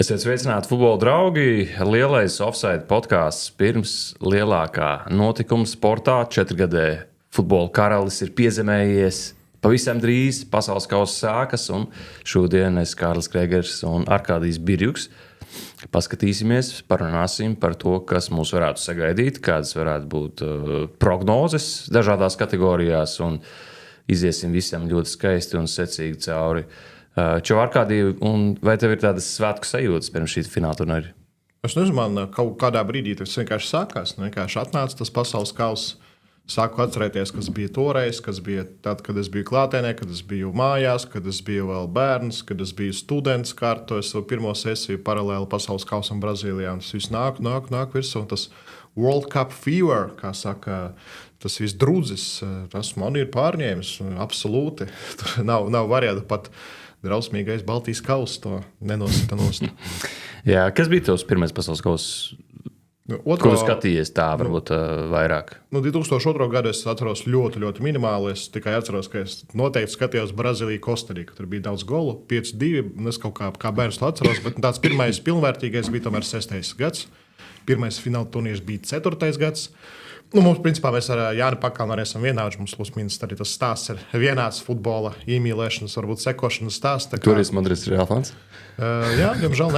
Esiet sveicināti, futbola draugi. Lielais offside podkāsts pirms lielākā notikuma sportā. 4-gadē futbola karalis ir piezemējies. Pavisam drīz pasaules kausa sākas, un šodien es, Kārlis Kregers un Arkādijs Birjuks, paskatīsimies, parunāsim par to, kas mūs varētu sagaidīt, kādas varētu būt prognozes dažādās kategorijās, un iziesim visam ļoti skaisti un secīgi cauri. Čau, Arkādij, vai tev ir tādas svētku sajūtas pirms šī fināla turnīra? Es nezinu, man kaut kādā brīdī tas vienkārši sākās. Vienkārši atnāca tas pasaules kauss. Sāku atcerēties, kas bija toreiz, kas bija tad, kad es biju klātienē, kad es biju mājās, kad es biju vēl bērns, kad es biju students, kārtoju savu pirmo sesiju paralēli pasaules kausam Brazīlijā. Tas viss nāk virsū. Tas World Cup fever, kā saka, tas viss drudzis, tas man ir pārņēmis. Absolūti. Nav variantu pat. Drausmīgais Baltijas kauss to nenosita nost. Jā, kas bija tavs pirmais pasaules kauss? Kuru skatījies tā, varbūt vairāk? 2002. gadu es atceros ļoti, ļoti minimāli. Es tikai atceros, ka es noteikti skatījos Brazīliju, Kostariku. Tur bija daudz golu, 5-2. Es kaut kā bērns to atceros, bet tāds pirmais pilnvērtīgais bija tomēr 6. gads. Pirmais fināla turnīrs bija 4. gads. Mums, principā, mēs ar Jāni Pakalnu arī esam vienādi. Mums plus-minus arī tas stāsts ir vienāds futbola iemīlēšanas, varbūt sekošanas stāsts. Tur ir Madrids Real fans? Jā, diemžēl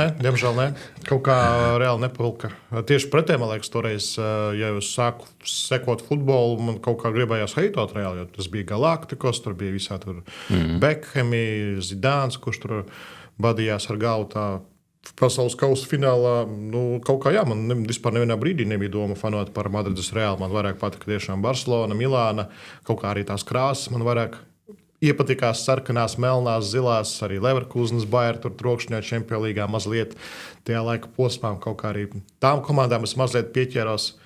nē. Kaut kā reāli nepilka. Tieši pretēji, man liekas, toreiz, ja es sāku sekot futbolu, man kaut kā gribējās heitot reāli, jo tas bija Galaktikos, tur bija visā tur Bekhemi, Zidāns, kurš tur badījās ar galvu tā. Pasaules kausa finālā, kaut kā man vispār nevienā brīdī nebija doma fanot par Madrides Reālu. Man vairāk patika tiešām Barcelona, Milāna, kaut kā arī tās krāsas. Man vairāk iepatikās sarkanās, melnās, zilās, arī Leverkusenas Bayern tur trokšņā Champions League mazliet tajā laika posmā. Kaut kā arī tām komandām es mazliet pieķēros,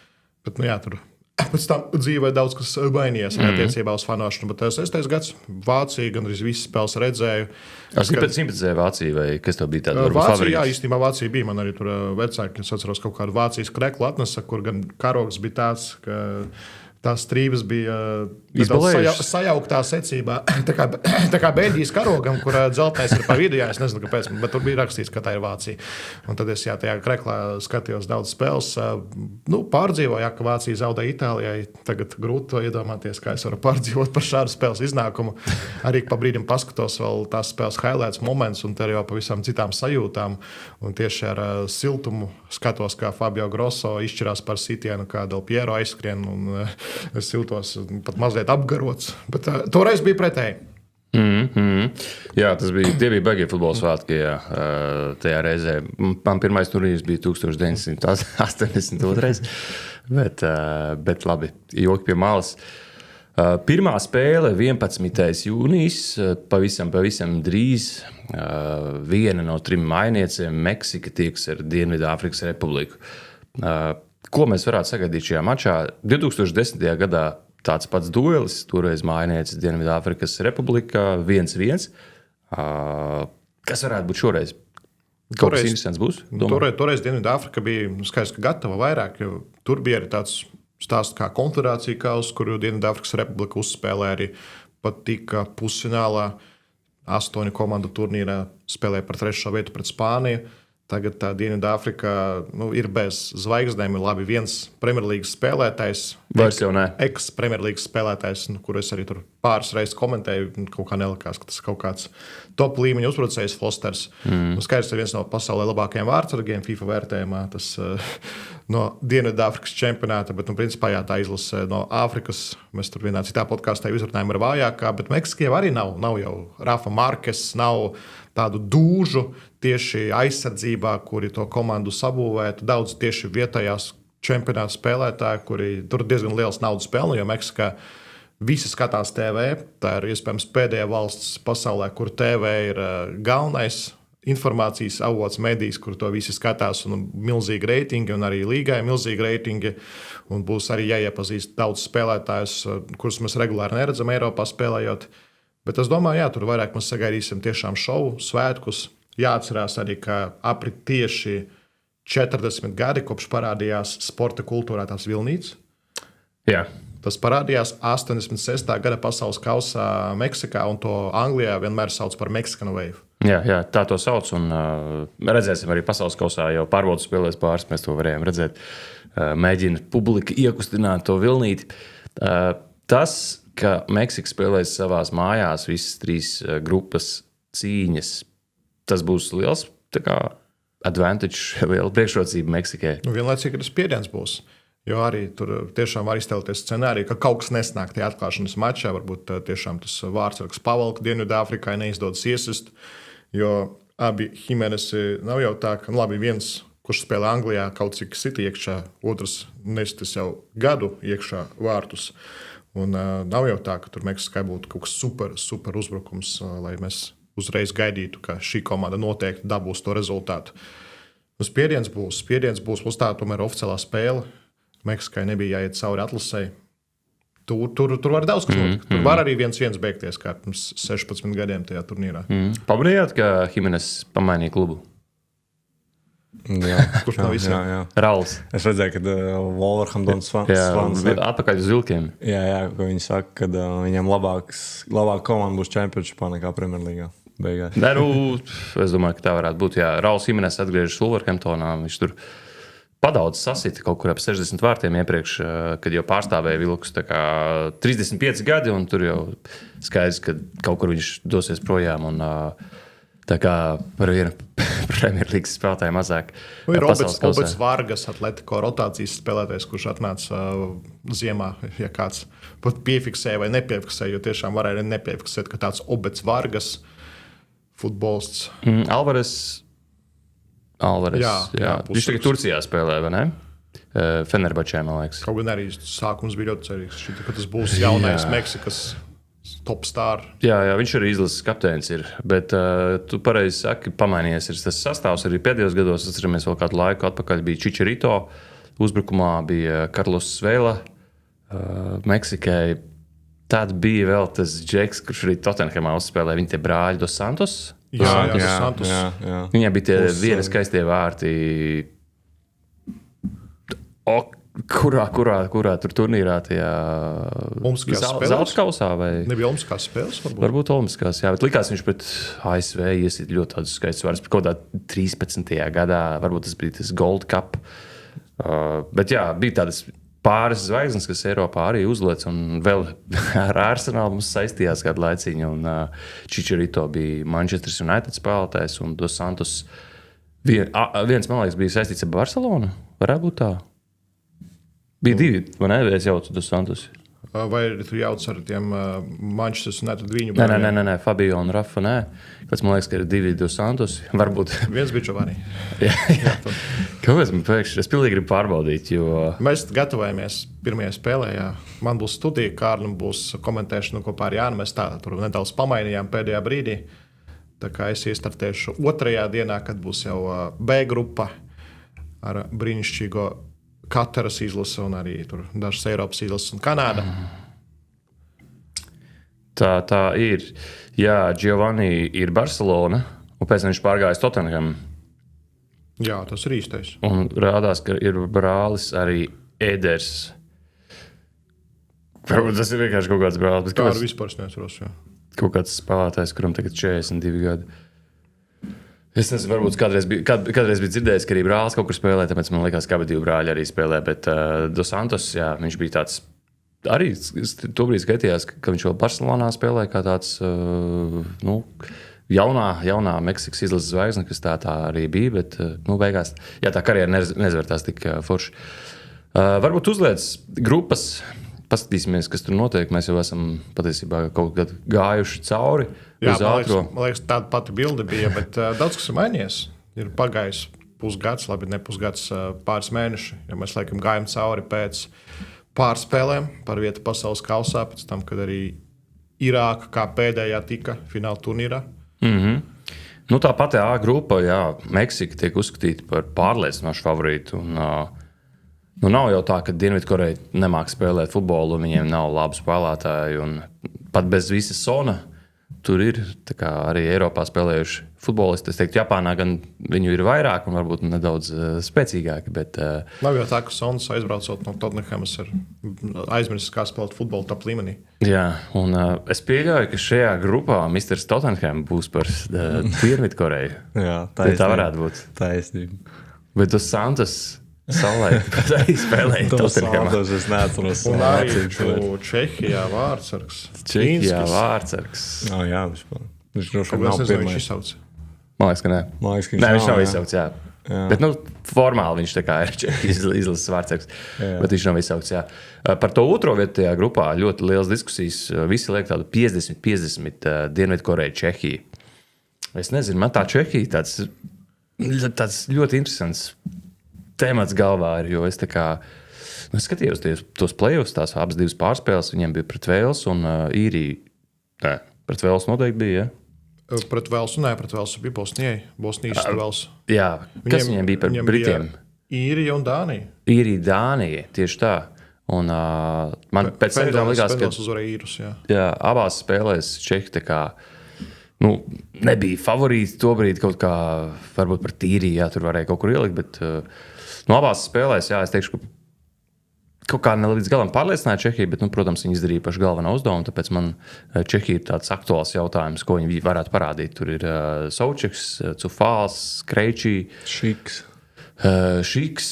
bet tur. Pēc tam dzīvē daudz kas mainījās attiecībā uz fanošanu, bet 6. gads Vācija gandrīz visas spēles redzēju. Es pēc simpatizēju Vāciju, vai kas tev bija tāda Vācija, favorīts? Jā, īstenībā Vācija bija. Man arī tur vecāki, es atceros kaut kādu Vācijas kreklu atnesa, kur gan karogs bija tāds, ka tās strības bija sajauktā secībā. Tā kā Beļģijas karogam, kur dzeltenais ir pa vidu, jā, es nezinu, kāpēc, bet tur bija rakstīts, ka tā ir Vācija. Un tad es tajā kreklā skatījos daudz spēles. Pārdzīvoju, ka Vācija zaudēja Itālijai. Tagad grūti to iedomāties, kā es varu pārdzīvot par šādu spēles iznākumu. Arī pa brīdim paskatos vēl tās spēles highlights moments, un te jau pavisam citām sajūtām. Un tieši ar siltumu skatos, kā Fabio Grosso izšķirās par sitienu, kā Del Piero aizskrien, un es jūtos pat mazliet apgarots. Bet toreiz bija pretēji. Jā, tie bija baigie futbola svētki, jā, tajā reizē. Man pirmais turnīrs bija 1982. Bet labi, joki pie malas. Pirmā spēle 11. jūnijas, pavisam drīz. Viena no 3 mainieciem Meksika tieks ar Dienvidāfrikas Republiku. Ko mēs varētu sagaidīt šajā mačā? 2010. gadā tāds pats duelis, toreiz mainīts Dienvidāfrikas Republikā 1-1. Kas varētu būt šoreiz? Kaut kas interesants būs? Toreiz Dienvidāfrika bija skaidrs, ka gatava vairāk, jo tur bija arī tāds stāsts kā konfederācija kausa, kur Dienvidāfrikas Republika uzspēlēja arī pat tika pusfinālā 8 komandu turnīrā spēlēja par 3. vietu pret Spāniju. Tagad tā Dienvidāfrika ir bez zvaigznēm. Ir labi viens Premjerlīgas spēlētājs, ex-Premjerlīgas spēlētājs, kur es arī tur pāris reizes komentēju. Kaut kā nelikās, ka tas ir kaut kāds top līmeņa uzbrucējs Fosters. Skaidrs, ka viens no pasaulē labākajiem vārdsargiem FIFA vērtējumā. Tas no Dienvidāfrikas čempionāta, bet principā jā, tā izlase no Āfrikas. Mēs tur vienā citā podkāstā izrunājam ar vājākā, bet Meksikiem arī nav jau Rafa Markes, nav tādu dūžu tieši aizsardzībā, kuri to komandu sabūvētu. Daudz tieši vietējās čempionāta spēlētāji, kuri tur diezgan liels naudas pelna, jo Meksikā visi skatās TV. Tā ir iespējams pēdējā valsts pasaulē, kur TV ir galvenais informācijas avots, medijas, kur to visi skatās, un milzīgi reitingi, un arī līgai milzīgi reitingi. Un būs arī jāiepazīst daudz spēlētājus, kurus mēs regulāri neredzam Eiropā spēlējot. Bet es domāju, tur vairāk mēs sagaidīsim tiešām šovu, svētkus. Jāatcerās arī, ka aprit tieši 40 gadi, kopš parādījās sporta kultūrā tās vilnītes. Jā. Tas parādījās 86. gada pasaules kausā Meksikā, un to Anglijā vienmēr sauc par Mexican Wave. Jā, tā to sauc. Un, redzēsim, arī pasaules kausā jau pārbaudas spēlēs pāris. Mēs to varējām redzēt. Mēģina publika iekustināt to vilnīti. Tas, ka Meksika spēlēs savās mājās, visas 3 grupas cīņas, tas būs liels advantage, liela priekšrocība Meksikai. Vienlaicīgi tas spiediens būs. Jo arī tur tiešām var iztēloties scenāriju, ka kaut kas nesnāk tajā atklāšanas mačā. Varbūt tiešām tas vārdsargs pavalka Dienvidāfrikai neizdodas iesist. Jo abi Jimenesi nav jau tā, ka labi, viens, kurš spēlē Anglijā, kaut cik sita iekšā, otrs nestis jau gadu iekšā vārtus. Un nav jau tā, ka tur Meksikai būtu kaut kas super uzbrukums, lai mēs uzreiz gaidītu, ka šī komanda noteikti dabūs to rezultātu. Spiediens būs, mums tā tomēr oficiālā spēle. Meksikai nebija jāiet cauri atlasē. Tur var daudz kas notikt. Tur var arī 1-1 beigties, kā pirms 16 gadiem tajā turnīrā. Pamanījāt, ka Jimenez pamainīja klubu? Jā, kurš no visiem? Jā. Rauls. Es redzēju, ka Wolverhamptons fans atpakaļ uz vilkiem. Jā, ka viņi saka, ka viņam labāka komanda būs Championshipā nekā Premjerlīgā beigās. Es domāju, ka tā varētu būt. Jā, Rauls Jimenez atgriežas Wolverhamptonā. Viņš tur padaudz sasita kaut kur ap 60 vārtiem iepriekš, kad jau pārstāvēja vilkus 35 gadi, un tur jau skaidrs, ka kaut kur viņš dosies projām. Un, tā kā par vienu Premjerlīgas spēlētāju mazāk. Ir Obets Vargas, Atletico rotācijas spēlētājs, kurš atnāca ziemā, ja kāds pat piefiksēja vai nepiefiksēja, jo tiešām varēja nepiefiksēt, ka tāds Obets Vargas futbolists. Alvarez. Jā. Viņš tagad Turcijā spēlē, vai ne? Fenerbahčē, man liekas. Kaut gan arī sākums bija ļoti cerīgs, ka tas būs jaunais Meksikas top star. Jā, viņš arī izlases kapteinis ir. Bet tu pareizi saki, pamainījies ir tas sastāvs arī pēdējos gados. Atceramies, vēl kādu laiku atpakaļ bija Čičerito. Uzbrukumā bija Karlos Svela. Meksikai tad bija vēl tas Džeks, kurš arī Tottenhamā uzspēlē. Viņi tie brāļi Dos Santos. Jā. Viņam bija tie vieni skaistie vārti. Kurā tur turnīrā tajā Zeltskausā vai? Nebija Olimpiskās spēles, varbūt? Varbūt Olimpiskās, jā, bet likās viņš pret ASV iesit ļoti tādus skaistus vārdus. Kaut kādā 13. gadā, varbūt tas bija tas Gold Cup. Bet jā, bija tādas pāris zvaigznes, kas Eiropā arī uzlēc, un vēl ar Arsenālu mums saistījās kādu laiciņu, un Čičerito bija Manchester United spēlētājs, un Dos Santos viens, man liekas, bija saistīts ar Barcelonu. Varētu būt tā? Bija 2, vai ne? Es jaucu Dos Santos. Vai tu jauc ar tiem Manchester United viņu? Nē, Fabio un Rafa, nē. Kāds man liekas, ka ir 2 Dos Santos. Varbūt. Viens bija Giovanni. jā. Kāpēc man pēkšņi? Es pilnīgi gribu pārbaudīt, jo... Mēs gatavojamies pirmajā spēlē, jā. Man būs studija, Kārlim būs komentēšana kopā ar Jānu. Mēs tā tur nedaudz pamainījām pēdējā brīdī. Tā kā es iestartēšu 2. dienā, kad būs jau B grupa ar brīnišķīgo Kataras izlase un arī tur dažas Eiropas izlases un Kanāda. Tā ir. Jā, Giovanni ir Barcelona, un pēc tam viņš pārgājis Tottenham. Jā, tas ir īstais. Un rādās, ka ir brālis arī Eders. Varbūt tas ir vienkārši kaut kāds brālis. Tā arī vispār neatceros, jā. Kaut kāds spēlētājs, kuram tagad 42 gadi. Es nezinu, varbūt kādreiz bija dzirdējis, ka arī brālis kaut kur spēlē, tāpēc man liekas, ka abi 2 brāļi arī spēlē. Bet Dos Santos, jā, viņš bija tāds, arī tobrīd skaitījās, ka viņš vēl Barcelonā spēlē kā tāds, jaunā Meksikas izlases zvaigzne, kas tā arī bija, bet, beigās, jā, tā karjera nezvērtās tik forši. Varbūt uzliec grupas, paskatīsimies, kas tur notiek. Mēs jau esam patiesībā kaut kad gājuši cauri. Jā, man liekas, tāda pati bilde bija, bet daudz kas ir mainījies. Ir pagājis pusgads, labi, ne pusgads, pāris mēneši. Ja mēs laikam gājam cauri pēc pārspēlēm par vietu pasaules kausā, pēc tam, kad arī Irāka kā pēdējā tika fināla turnīrā. Tā pati A grupa, jā, Meksika tiek uzskatīta par pārliecinošu favorītu. Nav jau tā, ka Dienvidkoreja nemāk spēlēt futbolu, un viņiem nav labu spēlētāju. Pat bez visa Sona tur ir arī Eiropā spēlējuši futbolisti. Es teiktu, Japānā gan viņu ir vairāk un varbūt nedaudz spēcīgāki. Bet, Nav jau tā, ka Sons aizbraucot no Tottenhamas ir aizmirsis, kā spēlēt futbolu top līmenī. jā, un es pieļauju, ka šajā grupā Mr. Tottenham būs par Dienvidkoreju. Jā, Tā varētu būt. Taisnība. Bet tas Santos savulaik arī spēlēja Tottenhamā. Tas es neatceros. Un arī Čehijā vārdsargs. Čehijā vārdsargs. Jā, viņš droši vien Kāpēc nav nezinu, viņš pirmais. izsauc? Man liekas, ka nē. Man liekas, ka Nē, viņš nav jā. izsaukts, jā. Bet, formāli viņš tā kā ir izlases vārdsargs. Bet viņš nav izsaukts, jā. Par to otro vietu tajā grupā ļoti liels diskusijas. Visi liek tādu 50-50 Dienvidkoreja Čehija. Es nezinu, man tā Čehija tāds ļoti interesants temats galvā ir, jo es tā kā skatījos tos play-offs, tās abas divas pārspēles, viņiem bija pret Velsu un Īriju. Nē, pret Velsu noteikti bija, ja? Pret Velsu bija Bosnijai. Bosnijas Velsu. Jā, kas viņiem bija par Britiem? Īrija un Dānija. Īrija, Dānija, tieši tā. Un man pēc sajūtām likās, ka uzvarēja īrus, jā. jā, abās spēlēs Čehi tā kā nebija favorīti tobrīd kaut kā, varbūt par Īriju, jā, tur varēja kaut kur ielikt, bet abās spēlēs, jā, es teikšu, ka kaut kā ne līdz galam pārliecināja Čehiju, bet, protams, viņi izdarīja pašu galveno uzdevumu, tāpēc man Čehija ir tāds aktuāls jautājums, ko viņi varētu parādīt. Tur ir Saučiks, Cufāls, Kreičī, Šiks. Šiks.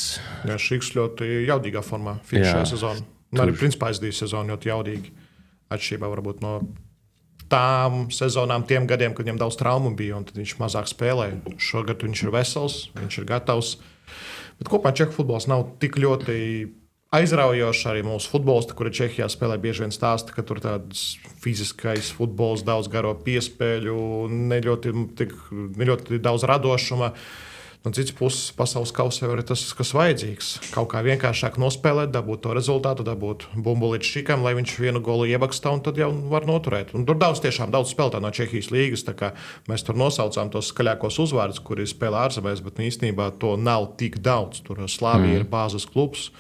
Jā, Šiks ļoti jaudīgā formā finišēja sezonu. Arī principā aizdīja sezonu ļoti jaudīgi. Atšķirībā varbūt no tām sezonām, tiem gadiem, kad viņam daudz traumu bija, un tad viņš mazāk spēlēja. Šogad viņš ir vesels, viņš ir gatavs. Bet kopā Čehu futbols nav tik ļoti aizraujoši. Arī mūsu futbolisti, kuri Čehijā spēlē, bieži vien stāsta, ka tur tāds fiziskais futbols, daudz garo piespēļu, ne ļoti daudz radošuma. No citas puses, pasaules kausā ir tas, kas vajadzīgs. Kaut kā vienkāršāk nospēlēt, dabūt to rezultātu, dabūt bumbu līdz Šikam, lai viņš vienu golu iebaksta, un tad jau var noturēt. Un tur tiešām daudz spēlētāju no Čehijas līgas. Mēs tur nosaucām tos skaļākos uzvārdus, kuri spēlē ārzemēs, bet īstenībā to nav tik daudz. Tur Slavija ir bāzes klubs.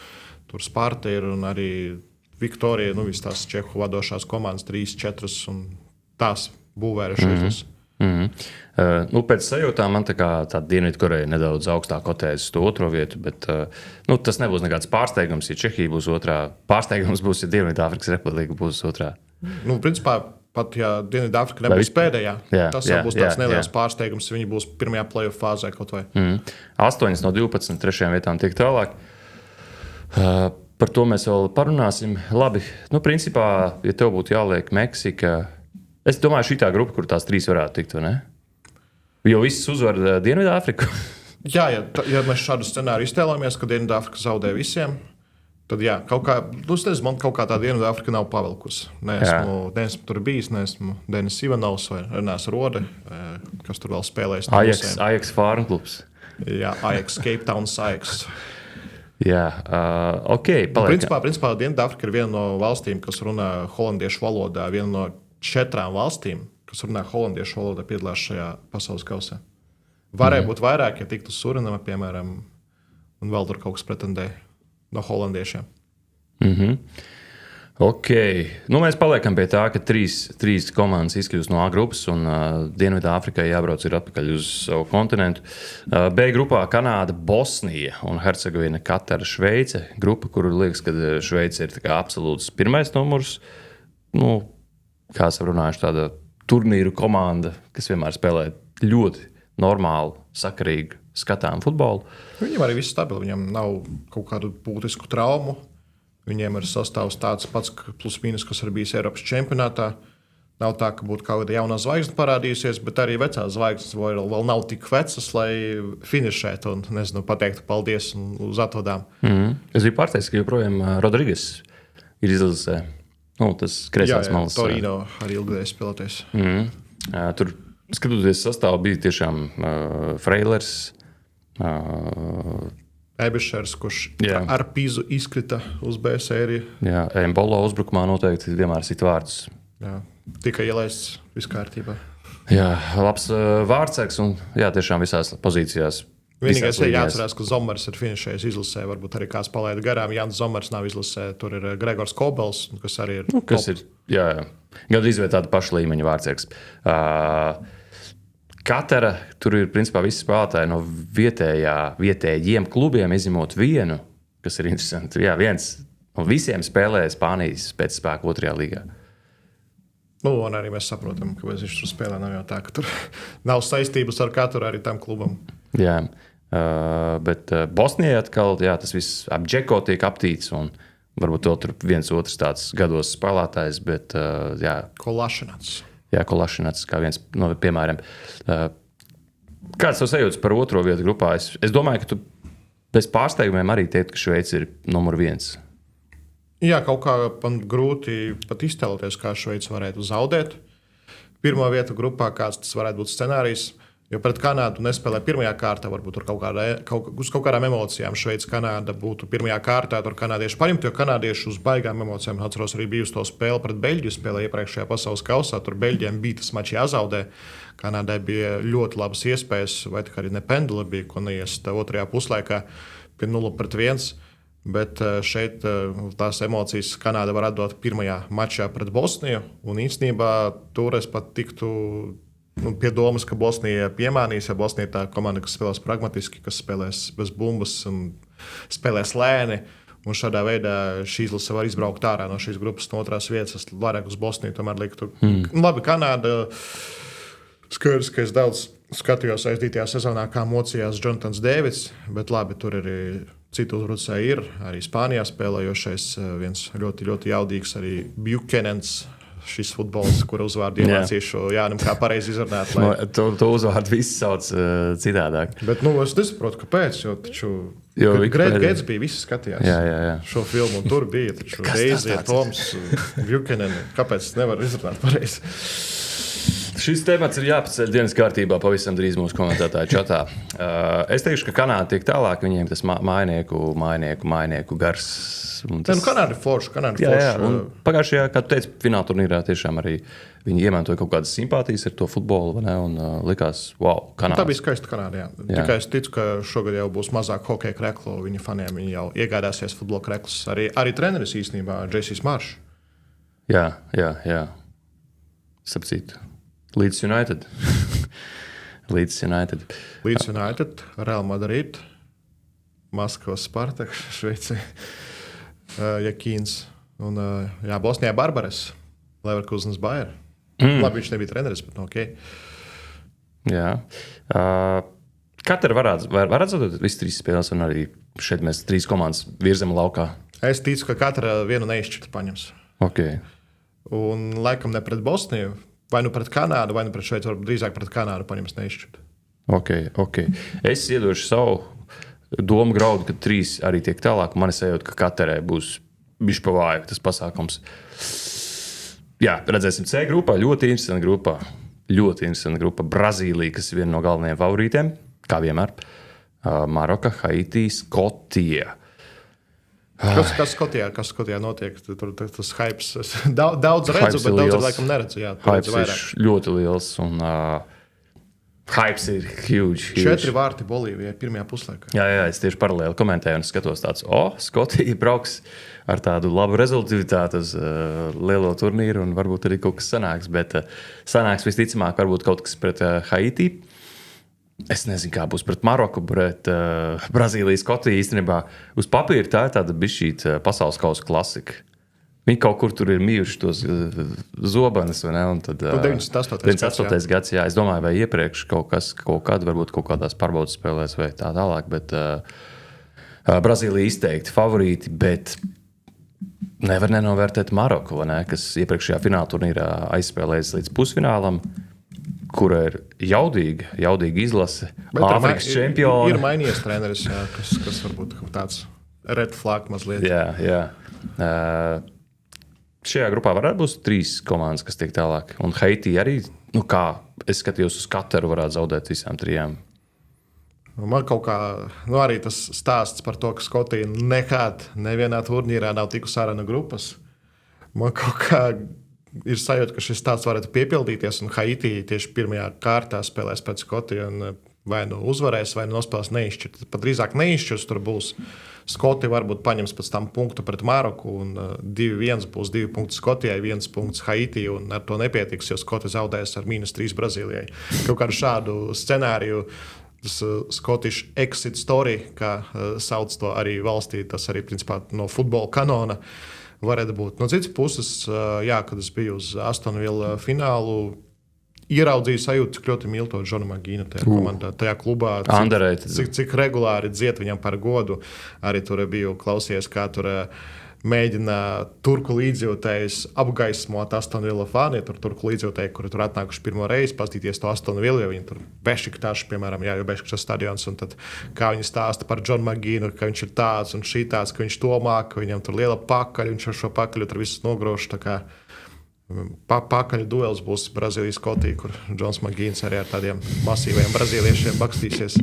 Tur Sparta ir un arī Viktorija, visas tās Čehu vadošās komandas, 3-4, un tās būvējušas. Pēc sajūtām man tā Dienvidkoreja nedaudz augstāk kotējas uz to otro vietu, bet tas nebūs nekāds pārsteigums, ja Čehija būs otrā. Pārsteigums būs, ja Dienvidāfrikas Republika būs otrā. Principā, pat ja Dienvidāfrika nebūs pēdējā, tas jau būs tāds neliels pārsteigums, ja viņi būs pirmajā play-off fāzē kaut vai. 8 no 12 trešajām vietām tiek tālāk. Par to mēs vēl parunāsim. Labi, principā, ja tev būtu jāliek Meksika, es domāju, šī tā grupa, kur tās trīs varētu tikt, vai ne? Jo viss uzvar Dienvidāfriku. Jā, ja mēs šādu scenāriju iztēlojamies, ka Dienvidāfrika zaudē visiem, tad jā, man kaut kā tā Dienvidāfrika nav pavilkusi. Neesmu tur bijis, neesmu Denis Ivanovs vai Renārs Rode, kas tur vēl spēlējas. Ajax Fārnklubs. Jā, Ajax, Cape Town Ajax. Jā, ok. Principā Dienvidāfrika ir viena no valstīm, kas runā holandiešu valodā, viena no 4 valstīm, kas runā holandiešu valodā, piedalās šajā pasaules kausā. Varēja būt vairāk, ja tiktu Surinama, piemēram, un vēl tur kaut kas pretendē no holandiešiem. Ok. Mēs paliekam pie tā, ka trīs komandas izkļūst no A grupas, un Dienvidāfrikai jābrauc atpakaļ uz savu kontinentu. B grupā Kanāda, Bosnija un Hercegovina, Katara, Šveice. Grupa, kur liekas, ka Šveice ir absolūts pirmais numurs. Kā esam runājuši, tāda turnīru komanda, kas vienmēr spēlē ļoti normālu, sakarīgu, skatāmu futbolu. Viņiem arī viss stabili, viņiem nav kaut kādu būtisku traumu. Viņiem ir sastāvs tāds pats, plus mīnus, kas ir bijis Eiropas čempionātā. Nav tā, ka būtu kaut kāda jauna zvaigzne parādījusies, bet arī vecās zvaigznes vēl nav tik vecas, lai finišētu un pateiktu paldies uz atvadām. Es biju pārsteigts, ka joprojām Rodriges ir izlasē. Tas kreisās malas. Torino arī ilgadēji spēlēties. Tur, skatoties sastāvu, bija tiešām Freilers, Ebešers, kurš ar Pīzu izkrita uz B sēriju. Jā, Embolo uzbrukumā noteikti vienmēr sit vārdus. Jā, tikai ielaists viss kārtībā. Jā, labs vārdsargs un tiešām visās pozīcijās. Vienīgais ir jāatcerās, ka Zomers ir finišējis izlasē. Varbūt arī kāds palaida garām. Jānis Zomers nav izlasē. Tur ir Gregors Kobels, kas arī ir. Kas ir gandrīz vai tāda paša līmeņa vārdsargs. Katara, tur ir principā visi spēlētāji no vietējiem klubiem, izņemot vienu, kas ir interesanti. Jā, viens no visiem spēlē Spānijas pēcspēku 2. līgā. Nu, un arī mēs saprotam, ka viņš tur spēlē. Nav jau tā, ka tur nav saistības ar katru arī tam klubam. Jā, bet Bosnijā atkal tas viss ap Džeko tiek aptīts. Varbūt vēl tur viens otrs tāds gados spēlētājs, bet Kolašinats. Jā, Kolašinats kā viens no piemēriem. Kāds tev sajūtas par 2. vietu grupā? Es domāju, ka tu bez pārsteigumiem arī teikt, ka Šveice ir numur 1. Jā, kaut kā man grūti pat iztēloties, kā Šveice varētu zaudēt. 1. vietu grupā, kāds tas varētu būt scenārijs. Jo pret Kanādu nespēlē 1. kārtā, varbūt tur uz kaut kādām emocijām. Šveice, Kanāda būtu 1. kārtā, tur kanādieši paņemtu, jo kanādieši uz baigām emocijām. Atceros arī bijusi to spēli pret Beļģiju, spēlēja iepriekšējā pasaules kausā. Tur Beļģiem bija tas mačs jāzaudē. Kanādai bija ļoti labas iespējas, vai arī ne pendula bija, ko neiest 2. puslaikā pie 0-1. Bet šeit tās emocijas Kanāda var atdot 1. mačā pret Bosniju. Un īstenībā tur es pat tiktu pie domas, ka Bosnija piemānīs. Ja Bosnija ir tā komanda, kas spēlēs pragmatiski, kas spēlēs bez bumbas un spēlēs lēni. Un šādā veidā šī izlase var izbraukt ārā no šīs grupas no 2. vietas. Es vairāk uz Bosniju tomēr liktu. Labi, Kanāda. Skaidrs, ka es daudz skatījos aizdītajā sezonā, kā mocījās Jonatans Dēvids. Bet labi, tur arī citu uzbrucēji ir. Arī Spānijā spēlējošais viens ļoti, ļoti jaudīgs arī Buchanans. Šis futbols, kur uzvārdu iemācīšu Jānim, kā pareizi izrunāt. Lai... To uzvārdu visi sauc citādāk. Bet es nesaprotu, kāpēc. Jo Grēts Gates bija, visi skatījās šo filmu. Un tur bija Reizē, Toms, Buchanan. Kāpēc nevar izrunāt pareizi? Šis temats ir jāpaceļ dienas kārtībā pavisam drīz mūsu komentētāju čatā. Es teikšu, ka Kanāda tiek tālāk, viņiem tas mainieku gars. Tas... Kanāda ir forša. Pagājušajā, kā tu teici, fināla turnīrā tiešām arī viņi iemantoja kaut kādas simpātijas ar to futbolu, un likās, wow, Kanāda. Tā bija skaista Kanāda, jā. Tikai es ticu, ka šogad jau būs mazāk hokeja kreklu viņa faniem. Viņi jau iegādāsies futbola kreklus. Arī treneris īstenībā, Jessijs Maršs. Jā. Sapcīt. Līdz United. Līdz United, Real Madrid, Maskavas Spartak, Šveice, Jakīns un Bosnijā Barbares, Leverkusens Bayer. Labi, viņš nebija treneris, bet ok. Jā. Katra varētu zaudēt visas 3 spēles, un arī šeit mēs 3 komandas virzam laukā. Es ticu, ka katra vienu neizšķirtu paņems. Okay. Un laikam ne pret Bosniju. Vai nu pret Kanādu, vai nu pret Šveici, varbūt drīzāk pret Kanādu paņems neizšķirt. Ok. Es iedošu savu domu graudu, ka 3 arī tiek tālāk. Man ir sajūta, ka katrai būs bišķi pa vāju tas pasākums. Jā, redzēsim C grupā. Ļoti interesanta grupa. Brazīlija, kas ir viena no galvenajiem favorītiem, kā vienmēr. Maroka, Haiti, Skotija. Kas Skotijā notiek? Tur tas hypes. Daudz redzu, bet daudz laikam neredzu. Jā, hypes ir ļoti liels un hypes ir huge. 4 vārti Bolīvijai 1. puslaikā. Jā, es tieši paralēli komentēju un skatos tāds, Skotija brauks ar tādu labu rezultātu uz lielo turnīru un varbūt arī kaut kas sanāks, bet sanāks visticamāk varbūt kaut kas pret Haiti. Es nezinu, kā būs pret Maroku, pret Brazīliju, Skotiju. Īstenībā uz papīra tā ir tāda bišķīta pasaules kausa klasika. Viņi kaut kur tur ir mījuši tos zobenus, vai ne? Un tad 98. gads, jā. Es domāju, vai iepriekš kaut kādā, varbūt kaut kādās pārbaudas spēlēs vai tā tālāk, bet Brazīlija izteikti favorīti, bet nevar nenovērtēt Maroku, vai ne? Kas iepriekšējā fināla turnīrā aizspēlējas līdz pusfinālam, kura ir jaudīga izlase. Āfrikas čempioni. Ir mainījies treneris, jā, kas varbūt tāds red flag mazliet. Jā. Šajā grupā varētu būt 3 komandas, kas tiek tālāk. Un Haiti arī, kā es skatījos uz Kataru, varētu zaudēt visām 3. Man kaut kā, arī tas stāsts par to, ka Skotija nekad nevienā turnīrā nav tikusi ārā no grupas. Man kaut kā ir sajūta, ka šis stāsts varētu piepildīties, un Haiti tieši 1. kārtā spēlēs pret Skotiju. vai nu uzvarēs, vai nu nospēlēs neizšķirt. Pat drīzāk neizšķirs, tur būs Skoti varbūt paņems pēc tam punktu pret Maroku, un 2-1 būs 2 punkti Skotijai, 1 punkts Haiti, un ar to nepietiks, jo Skoti zaudēs ar -3 Brazīlijai. Kaut kādu šādu scenāriju, tas Scottish exit story, kā sauc to arī valstī, tas arī principā no futbola kanona varētu būt. No citas puses, jā, kad es biju uz Aston Villa finālu, ieraudzīju sajūtu, cik ļoti mīlu to Džonu Magīnu tajā komandā, tajā klubā. Cik regulāri dzied viņam par godu. Arī tur biju klausies, kā tur mēģina turku līdzjūtējus apgaismot Aston Villa fani. Turku līdzjūtēji, kuri tur atnākuši pirmo reizi, pastīties to Aston Villa, jo viņi tur Bešiktašu, piemēram, jo Bešiktašu stadions, un tad kā viņi stāsta par Džonu Magīnu, ka viņš ir tāds un šī tāds, ka viņš to māk, ka viņam tur liela pakaļ, viņš ar šo pakaļu tur visus nogrož. Pakaļ duels būs Brazīlijas Skotija, kur Džons Magīns arī ar tādiem masīviem brazīliešiem bakstīsies.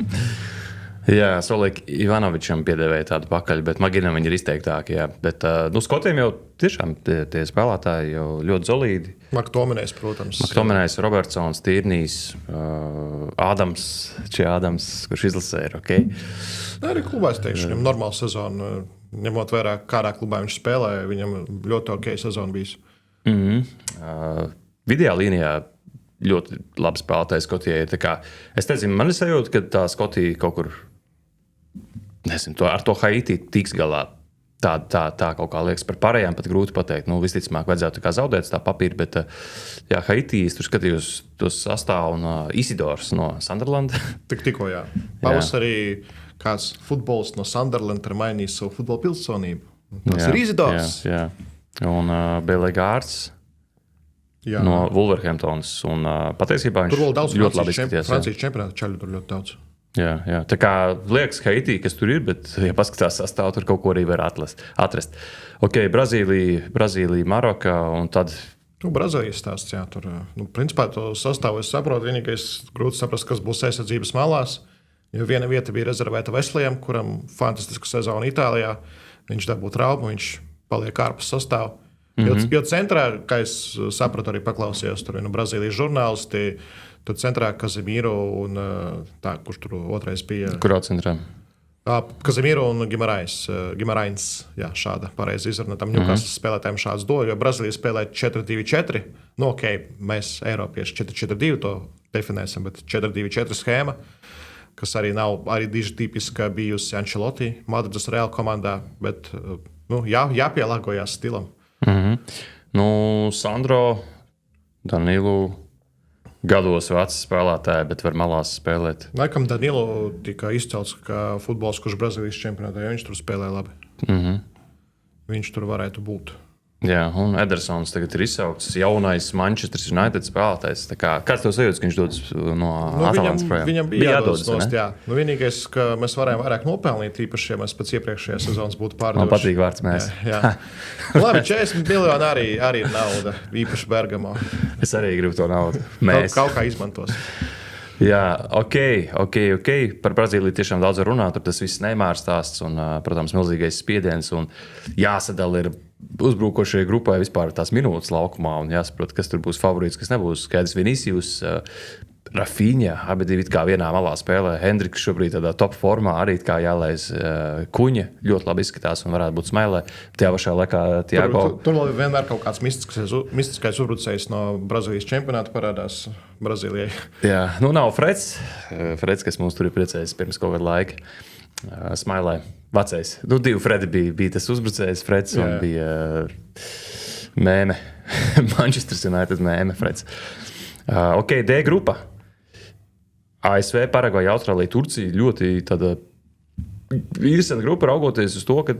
Jā, Solīk Ivanovičam piedēvēja tādu pakaļ, bet Magīnam viņi ir izteiktāki. Jā. Bet Skotiem jau tiešām tie spēlētāji jau ļoti solīdi. Maktominējs, protams. Maktominējs, Robertsons, Tīrnīs, Ādams, kurš izlasē ir ok. Arī klubā es teikšu, viņam normāla sezona. Ņemot vērā, kādā klubā viņš spēlēja, viņam ļoti ok sezona bijis. Vidējā līnijā ļoti labi spēlētāji Skotijai. Es nezinu, man ir sajūta, ka tā Skotija kaut kur, nezinu, ar to Haiti tiks galā. Tā kaut kā liekas par pārējām, pat grūti pateikt. Visticamāk, vajadzētu zaudēt tā papīra, bet jā, Haiti, es tur skatījos to sastāvu un Isidors no Sunderland. Tikko, jā. Pavasarī kāds futbolists no Sunderland ir mainījis savu futbola pilsonību. Tas ir Isidors. Jā. Un Belegārds no Wolverhamptonas. Patiesībā viņš ļoti labi izskatījās. Francijas čempionāta čaļu tur ļoti daudz. Jā. Tā kā liekas Haiti, kas tur ir, bet, ja paskatās sastāvu, tur kaut ko arī var atrast. Ok, Brazīlija, Maroka un tad... Brazīlijas stāsts, jā. Tur, principā to sastāvu es saprotu. Vienīgais grūti saprast, kas būs aizsardzības malās. Jo viena vieta bija rezervēta Veslējam, kuram fantastiska sezona Itālijā. Viņš dabū traumu, viņš paliek ārpus sastāvā. Jo centrā, kā es sapratu, arī paklausījos tur no Brazīlijas žurnālisti, tur centrā Kazemiro un kurš tur otrais bija? Kurā centrā? Kazemiro un Gimarains. Jā, šāda pareizi izruna. Tam Newcastle spēlētājiem šāds do, jo Brazīlija spēlē 4-2-4. Ok, mēs Eiropieši 4-4-2 to definēsim, bet 4-2-4 schēma, kas arī nav arī diži tipiska bijusi Ancelotti Madrides Real komandā, bet jāpielāgojas stilam. Sandro, Danilu, gados vecs spēlētāji, bet var malās spēlēt. Laikam Danilu tika izcelts kā futbols, kurš Brazīlijas čempionātā, jo viņš tur spēlē labi. Viņš tur varētu būt. Jā, un Edersons tagad ir izsaukts jaunais Manchester United spēlētājs. Kāds tev sajūtas, ka viņš dodas no Atalantas projām? Viņam bija jādodas nost, jā. Vienīgais, ka mēs varējām vairāk nopelnīt, īpaši, ja mēs pēc iepriekšējās sezonas būtu pārdevuši. Man patīk vārds mēs. Jā. Labi, 40 miljoni arī ir nauda, īpaši Bergamo. Es arī gribu to naudu. Mēs. Kaut kā izmantos. Jā, ok. Par Brazīliju tiešām daudz runāt, tas viss Neimāra stāsts un, protams, milzīgais spiediens un jāsadala ir uzbrukošajai grupai vispār tās minūtes laukumā un jāsaprot, kas tur būs favorīts, kas nebūs. Skaidrs Vinicius, Rafinha, abi divi kā vienā malā spēlē. Hendriks šobrīd tādā top formā arī kā jālaiz Kuņa. Ļoti labi izskatās un varētu būt smailē. Tajā pašā laikā Tiago. Tur vienmēr kaut kāds mistiskais uzbrucējs no Brazīlijas čempionāta parādās Brazīlijai. Jā, nav Freds, kas mums tur ir priecējis pirms kaut kāda laika. Smailē. Vecais. Divi Fredi bija tas uzbrucējs, Freds, un bija mēme. Manchester United mēme, Freds. Ok, D grupa. ASV, Paragvaja, Austrālija, Turcija ļoti tāda interesanta grupa, raugoties uz to, ka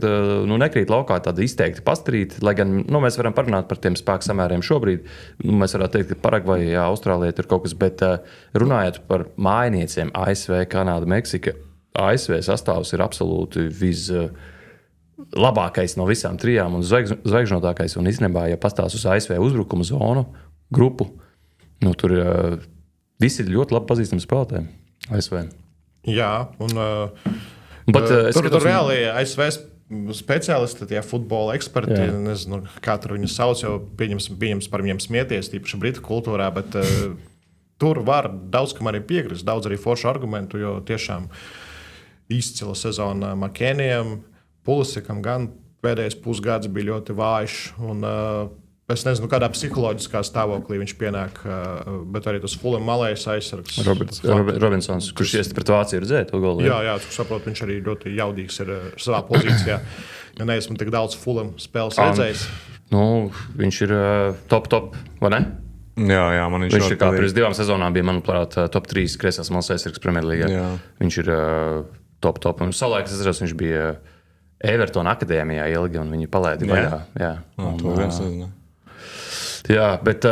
nekrīt laukā tāda izteikti pastrīta, lai gan mēs varam parunāt par tiem spēku samēriem šobrīd. Mēs varētu teikt, ka Paragvaja, Austrālija tur kaut kas, bet runājot par mājnieciem ASV, Kanāda, Meksika, ASV sastāvs ir absolūti vislabākais no visām trijām un zvaigžņotākais. Un īstenībā, ja pastāst uz ASV uzbrukuma zonu grupu, tur visi ir ļoti labi pazīstami spēlētāji ASV. Jā, tur reāli ASV speciālisti, tie futbola eksperti, nezinu, kā tur viņus sauc, jau pieņems par viņiem smieties, tīpaši britu kultūrā, bet tur var daudz kam arī piekrist, daudz arī foršu argumentu, jo tiešām izcila sezona Makēnijam, Pulisikam gan pēdējais pusgads bija ļoti vājš. Un, es nezinu, kādā psiholoģiskā stāvoklī viņš pienāk, bet arī tas Fulham malējs aizsargs. Robinsons, kurš iest pret Vāciju redzēja to golu. Jā, tu saproti, viņš arī ļoti jaudīgs ir savā pozīcijā. Ja neesmu tik daudz Fulham spēles redzējis. Nu, viņš ir top, vai ne? Jā, man viņš ir kā pirms 2 sezonām bija, manuprāt, top 3 kreisās malas aizsargs Premjerlīgā. Viņš ir top. Un savulaik es atceros, viņš bija Evertona akadēmijā ilgi, un viņi palaida vaļā. To viens nezinu. Jā, bet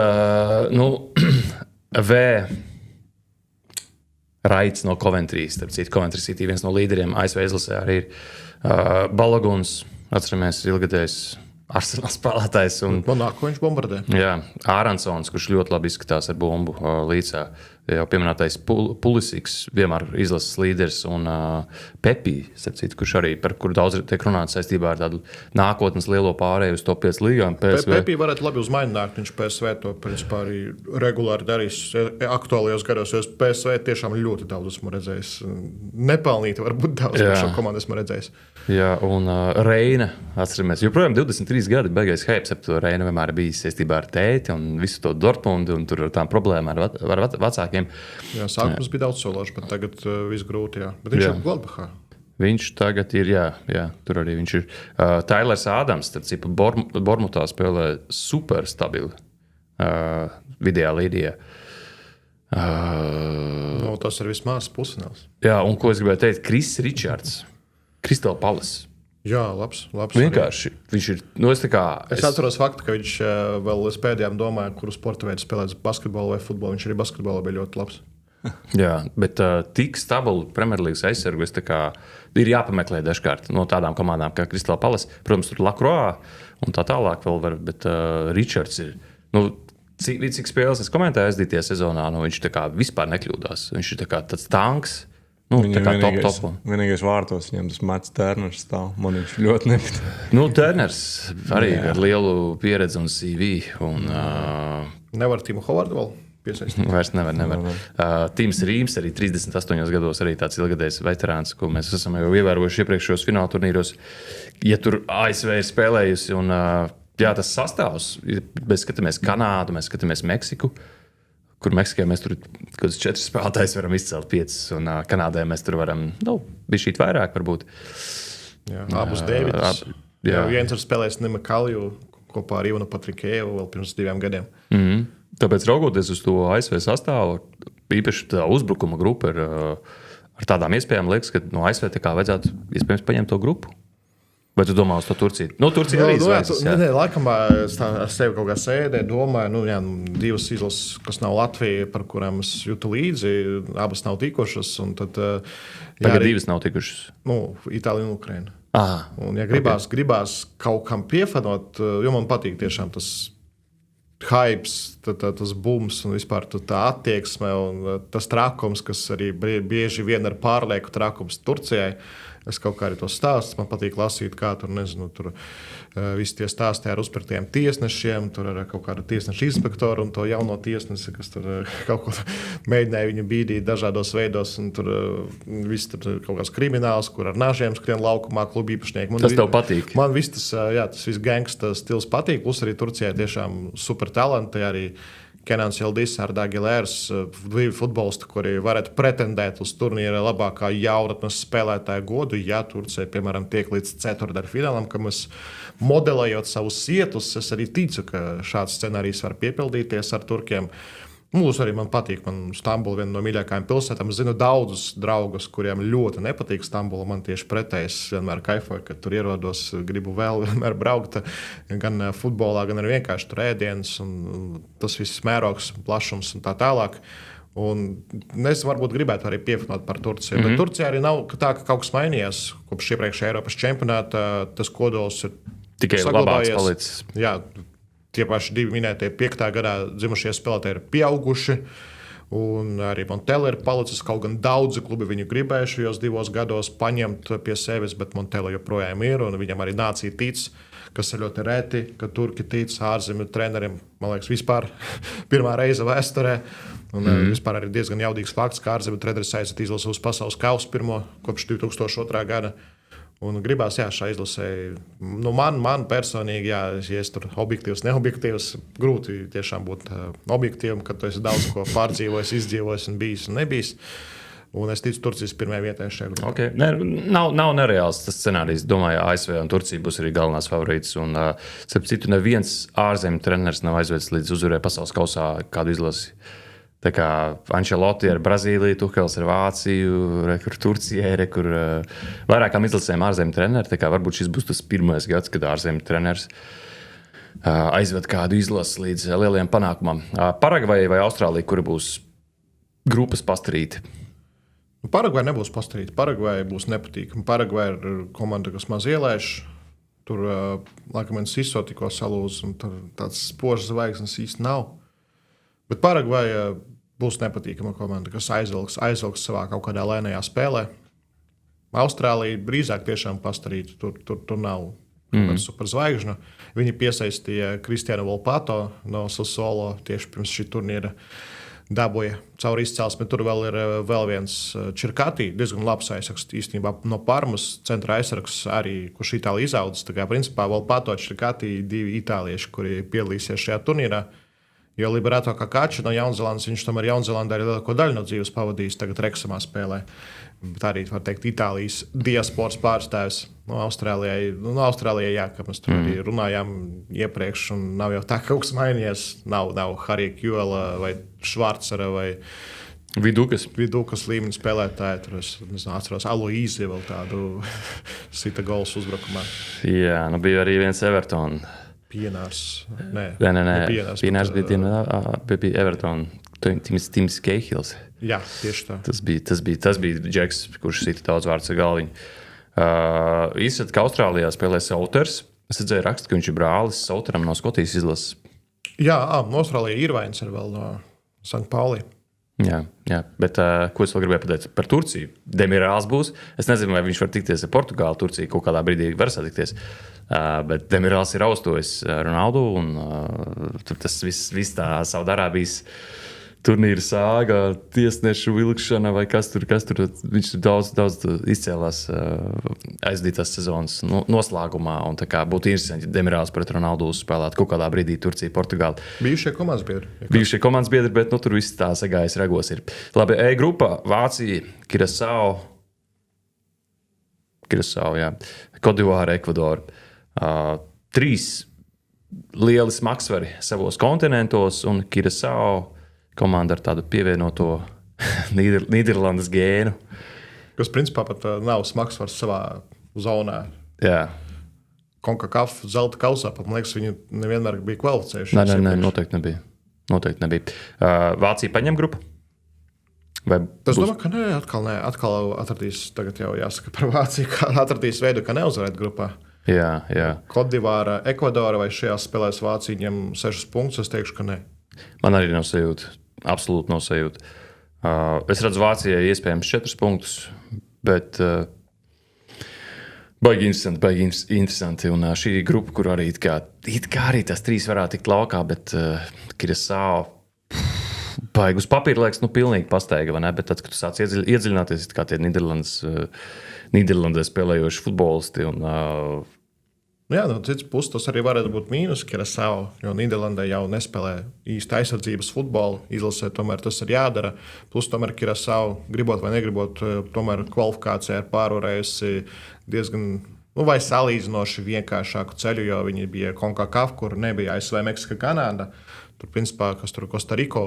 Raits no Coventrys, starp citu, Coventry City viens no līderiem ASV izlasē arī ir Baloguns, atceramies, ilgadējs Arsenal spēlētājs. Monako viņš bombardē. Jā, Āronsons, kurš ļoti labi izskatās ar bumbu līcā. Jau pieminētais Pulisiks, vienmēr izlases līderis, un Pepi, citu, kurš arī par kuru daudz tiek runāts saistībā ar tādu nākotnes lielo pārēju uz top 5 līgām. Pepi varētu labi uzmainīt, viņš PSV to principā arī regulāri darīs aktuālajos gados, jo es PSV tiešām ļoti daudz esmu redzējis. Nepelnīti varbūt daudz par šo komandu esmu redzējis. Jā, un Reina, atceramies, joprojām 23 gadi, beigais hypes ap to Reina vienmēr bijis saistībā ar tēti un visu to Dortmundu un tur ar tām problēmām ar vecākiem. Jā, sākums bija daudz sološs, bet tagad viss grūti, jā. Bet viņš ir Gladbachā. Viņš tagad ir, jā, tur arī viņš ir. Tailers Ādams, starp citu, Bormutā spēlē super stabili vidējā līnijā. Tas ir vismaz pusfināls. Jā, un ko es gribēju teikt, Kris Ričards, Crystal Palace. Jā, labs. Vienkārši viņš ir. Es atceros faktu, ka viņš vēl līdz pēdējām domāja, kuru sporta veidu spēlēs basketbolu vai futbolu. Viņš arī basketbolā bija ļoti labs. Jā, bet tik stabilu Premjerlīgas aizsargu ir jāpameklē dažkārt no tādām komandām kā Crystal Palace. Protams, tur Lacroix un tā tālāk vēl var, bet Ričards ir. Cik spēles es komentēju aizdītajā sezonā, viņš tā kā vispār nekļūdās. Viņš ir tā kā tāds tanks. Vienīgais vārtos viņam tas Mats Turners stāv. Man viņš ļoti nepatīk. Turners arī ar lielu pieredzi un CV. Nevar Timu Hovardu vēl piesaistīt? Vairs nevar. Tims Rīms arī 38 gados arī tāds ilgadējs veterāns, ko mēs esam jau ievērojuši iepriekšējos fināla turnīros. Ja tur ASV ir spēlējusi un tas sastāvs, mēs skatāmies Kanādu, mēs skatāmies Meksiku, kur Meksikā mēs tur kaut kādus 4 spēlētājus varam izcelt 5, un Kanādē mēs tur varam, bišķīt vairāk varbūt. Jā, abus Deividus. Viens ir spēlējis Nemakalju kopā ar Ivanu Patrikēvu vēl pirms 2 gadiem. Tāpēc raugoties uz to ASV sastāvu, īpaši tā uzbrukuma grupa ar tādām iespējām, liekas, ka no ASV tā kā vajadzētu iespējams paņemt to grupu. Vai tu domā uz to Turciju? Turcija arī izvēlēsies. Laikam es ar sevi kaut kā sēdēju, domāju, 2 izlases, kas nav Latvija, par kurām es jūtu līdzi, abas nav tikušas. Tad, tagad 2 nav tikušas. Itālija un Ukraina. Un ja gribās kaut kam piefanot, jo man patīk tiešām tas hypes, tas bums un vispār tā attieksme un tas trakums, kas arī bieži vien ir pārlieku trakums Turcijai. Es kaut kā arī to stāstu. Man patīk lasīt, kā tur visi tie stāsti ar uzpirktiem tiesnešiem, tur ar kaut kādu tiesnešu inspektoru un to jauno tiesnesi, kas tur kaut ko mēģināja viņu bīdīt dažādos veidos. Tur viss tur kaut kāds krimināls, kur ar nažiem skrien laukumā klubu īpašnieki. Tas tev patīk? Man viss tas viss gangsta stils patīk. Plus arī Turcijai tiešām super talanti arī. Kenans Jaldis ar Dagilērs, 2 futbolisti, kuri varētu pretendēt uz turnīra labākā jaunatnes spēlētāja godu. Ja Turcija, piemēram, tiek līdz ceturtdaļfinālam, kam es modelējot savus ietus, es arī ticu, ka šāds scenārijs var piepildīties ar turkiem. Arī man patīk. Man Stambula viena no mīļākajām pilsētām. Es zinu daudzus draugus, kuriem ļoti nepatīk Stambula. Man tieši pretēji, es vienmēr kaifoju, kad tur ierodos, gribu vienmēr braukt gan futbolā, gan arī vienkārši tur ēdienas un tas viss mērogs, plašums un tā tālāk. Un es varbūt gribētu arī piefinot par Turciju. Bet Turcija arī nav tā, ka kaut kas mainījies kopš iepriekšējā Eiropas čempionāta. Tas kodols ir tikai labāks palicis. Jā, tie paši 2 minētie 5. gadā dzimušie spēlētāji ir pieauguši. Un arī Montella ir palicis. Kaut gan daudzi klubi viņu gribēja šajos 2 gados paņemt pie sevis, bet Montella joprojām ir. Un viņam arī nācija tic, kas ir ļoti reti, ka turki tic ārzemju treneriem. Man liekas, vispār pirmā reize vēsturē. Un, vispār arī diezgan jaudīgs fakts, ka ārzemju treneris aizved izlasi uz pasaules kausu pirmo kopš 2002. gada. Un gribās, šā izlasē, man personīgi, ja es tur objektīvs, neobjektīvs, grūti tiešām būt objektīvam, kad tu esi daudz ko pārdzīvojis, izdzīvojis un bijis un nebijis. Un es ticu, Turcijas pirmajā vietā šajā grupā. Okay. Nav nereāls tas scenārijs. Domāju, ASV un Turcija būs arī galvenās favorītas. Un, starp citu, neviens ārzemju treneris nav aizvedis līdz uzvarai pasaules kausā kādu izlasi. Tā kā Ancelotti ar Brazīliju, Tuhels ar Vāciju, kur Turcijai, kur vairākām izlasēm ārzemju treneri. Tā kā varbūt šis būs tas pirmais gads, kad ārzemju treneris aizved kādu izlasi līdz lieliem panākumam. Paragvaja vai Austrālija, kura būs grupas pastarīti? Paragvaja nebūs pastarīta. Paragvaja būs nepatīkama. Paragvaja ir komanda, kas maz ielaiž. Tur, laikam, Siso tikko salūz, un tur tāds spožs zvaigznes īsti nav. Bet Paragvaja būs nepatīkama komanda, kas aizvilks savā kaut kādā lēnajā spēlē. Austrālija drīzāk tiešām pastarīta. Tur nav superzvaigžņu. Viņi piesaistīja Kristiānu Volpato no Sassuolo tieši pirms šī turnīra. Dabūja caur izcelsmi. Tur vēl ir viens Čirkati, diezgan labs aizsargs īstenībā no Parmas, centra aizsargs arī, kurš Itālijā izaudzis. Tā kā principā Volpato, Čirkati, divi itālieši, kuri piedalīsies šajā turnīrā. Jo Liberato Kakači no Jaunzēlandes, viņš tomēr Jaunzēlandē arī lielāko daļu no dzīves pavadījis, tagad Reksamā spēlē. Bet arī, var teikt, Itālijas diasporas pārstāvis no Austrālijai, kā mēs tur arī runājām iepriekš, un nav jau tā, ka kaut kas mainījies. Nav Harija Kjola vai Švarcera vai Vidukas līmeņa spēlētāji. Tur es atceros Aloīzi vēl tādu sita gols uzbrukumā. Jā, bija arī viens Everton. Pienārs. Nē. Pienārs bija Everton. Tims Keihils. Jā, tieši tā. Tas bija Džeks, kurš sita daudz vārds ar galviņu. Izsaka, ka Austrālijā spēlē Sauters. Es redzēju rakstu, ka viņš ir brālis Sauteram no Skotijas izlases. Jā, no Austrālijā ir Irvains ar vēl no St. Pauli. Jā, bet ko es vēl gribēju pateikt par Turciju? Demirāls būs. Es nezinu, vai viņš var tikties ar Portugālu. Turcija kaut kādā brīdī var satikties. Bet Demirāls ir austojis Ronaldu, un tur tas viss tā Saudārābijas turnīra sāga, tiesnešu vilkšana vai kas tur. Viņš tur daudz izcēlās aizdītās sezonas noslēgumā. Un tā kā būtu interesanti, ja Demirāls pret Ronaldu uzspēlētu kaut kādā brīdī Turcija, Portugāla. Bijušie komandas biedri. Bet tur viss tā sagājis regos ir. Labi, E-grupa, Vācija, Kirasau, jā, Kodivāra, Ekvadora. 3 lieli smagsvari savos kontinentos, un Kirasau komanda ar tādu pievienoto Nīderlandes gēnu. Kas principā pat nav smagsvars savā zonā. Jā. CONCACAF zelta kausā, pat man liekas, viņi nevienmēr bija kvalificējuši. Nē, noteikti nebija. Vācija paņem grupu? Es domāju, ka nē, atkal atradīs, tagad jau jāsaka par Vāciju, kā atradīs veidu, ka neuzvarēt grupā. Jā. Kodivāra, Ekvadora vai šajās spēlēs Vācija ņem 6 punktus, es teikšu, ka nē. Man arī nav sajūta. Absolūti nav sajūta. Es redzu Vācijai iespējams 4 punktus, bet baigi interesanti. Un šī grupa, kur arī it kā arī tās 3 varētu tikt laukā, bet Kirasau baigi uz papīra liekas, pilnīgi pastaiga, vai ne? Bet tad, kad tu sāc iedziļināties, kā tie Nīderlandē spēlējoši futbolisti un jā, no citas puses tas arī varētu būt mīnus Kirasau, jo Nīderlandē jau nespēlē īsti aizsardzības futbolu. Izlasē tomēr tas ir jādara. Plus tomēr Kirasau, gribot vai negribot, tomēr kvalifikācijā ir pārvarējusi diezgan vai salīdzinoši vienkāršāku ceļu, jo viņi bija CONCACAF, kur nebija ASV, Meksika, Kanāda. Tur, principā, kas tur Kostariko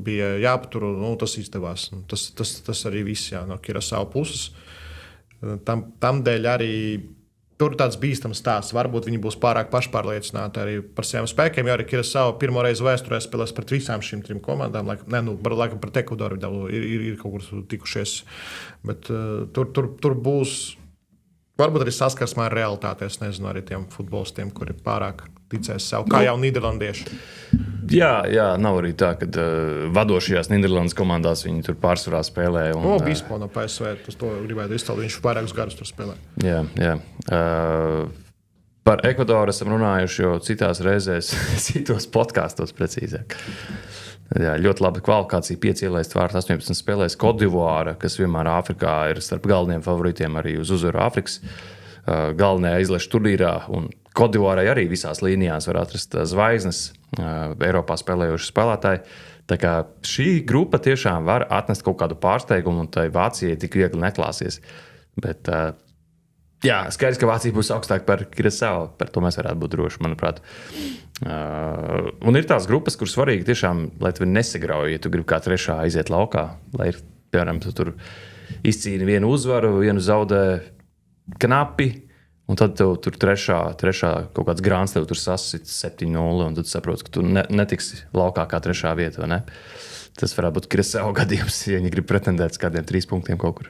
bija jāpatur, tas izdevās. Tas arī viss no Kirasau puses. Tam dēļ arī tur tāds bīstams stāsts. Varbūt viņi būs pārāk pašpārliecināti arī par saviem spēkiem. Jo arī Kirasau pirmo reizi vēsturē spēlēs pret visām šīm 3 komandām. Laikam pret Ekvadoru ir kaut kur tikušies. Bet tur būs varbūt arī saskarsmē ar realitāti. Es nezinu, arī tiem futbolistiem, kuri pārāk ticēs sev, kā jau nīderlandieši. Jā, nav arī tā, ka vadošajās Nīderlandes komandās viņi tur pārsvarā spēlē. Bispo no PSV, tas to gribētu izcelt, viņš vairākus gadus tur spēlē. Jā. Par Ekvadoru esam runājuši jau citās reizēs, citos podkāstos precīzāk. Jā, ļoti laba kvalifikācija, 5 ielaist vārtu, 18 spēlēs. Kodivāra, kas vienmēr Āfrikā ir starp galvenajiem favorītiem arī uz uzvaru Āfrikas galvenajā izlaša turnīrā. Un Kodivārai arī visās līnijās var atrast zvaigznes, Eiropā spēlējoši spēlētāji. Tā kā šī grupa tiešām var atnest kaut kādu pārsteigumu, un tai Vācijai tik viegli neklāsies. Bet, jā, skaidrs, ka Vācija būs augstāk par Kirasau. Par to mēs varētu būt droši, manuprāt. Un ir tās grupas, kuras svarīgi tiešām, lai tevi nesagrauj, ja tu gribi kā trešā aiziet laukā. Lai ir, piemēram, tu tur izcīni vienu uzvaru, vienu zaudē knapi, un tad tev tur trešā kaut kāds grāns tev tur sasit 7-0, un tad saproti, ka tu netiksi laukā kā trešā vieta, vai ne? Tas varētu būt Kirasau gadījums, ja viņi grib pretendēt uz kādiem 3 punktiem kaut kur.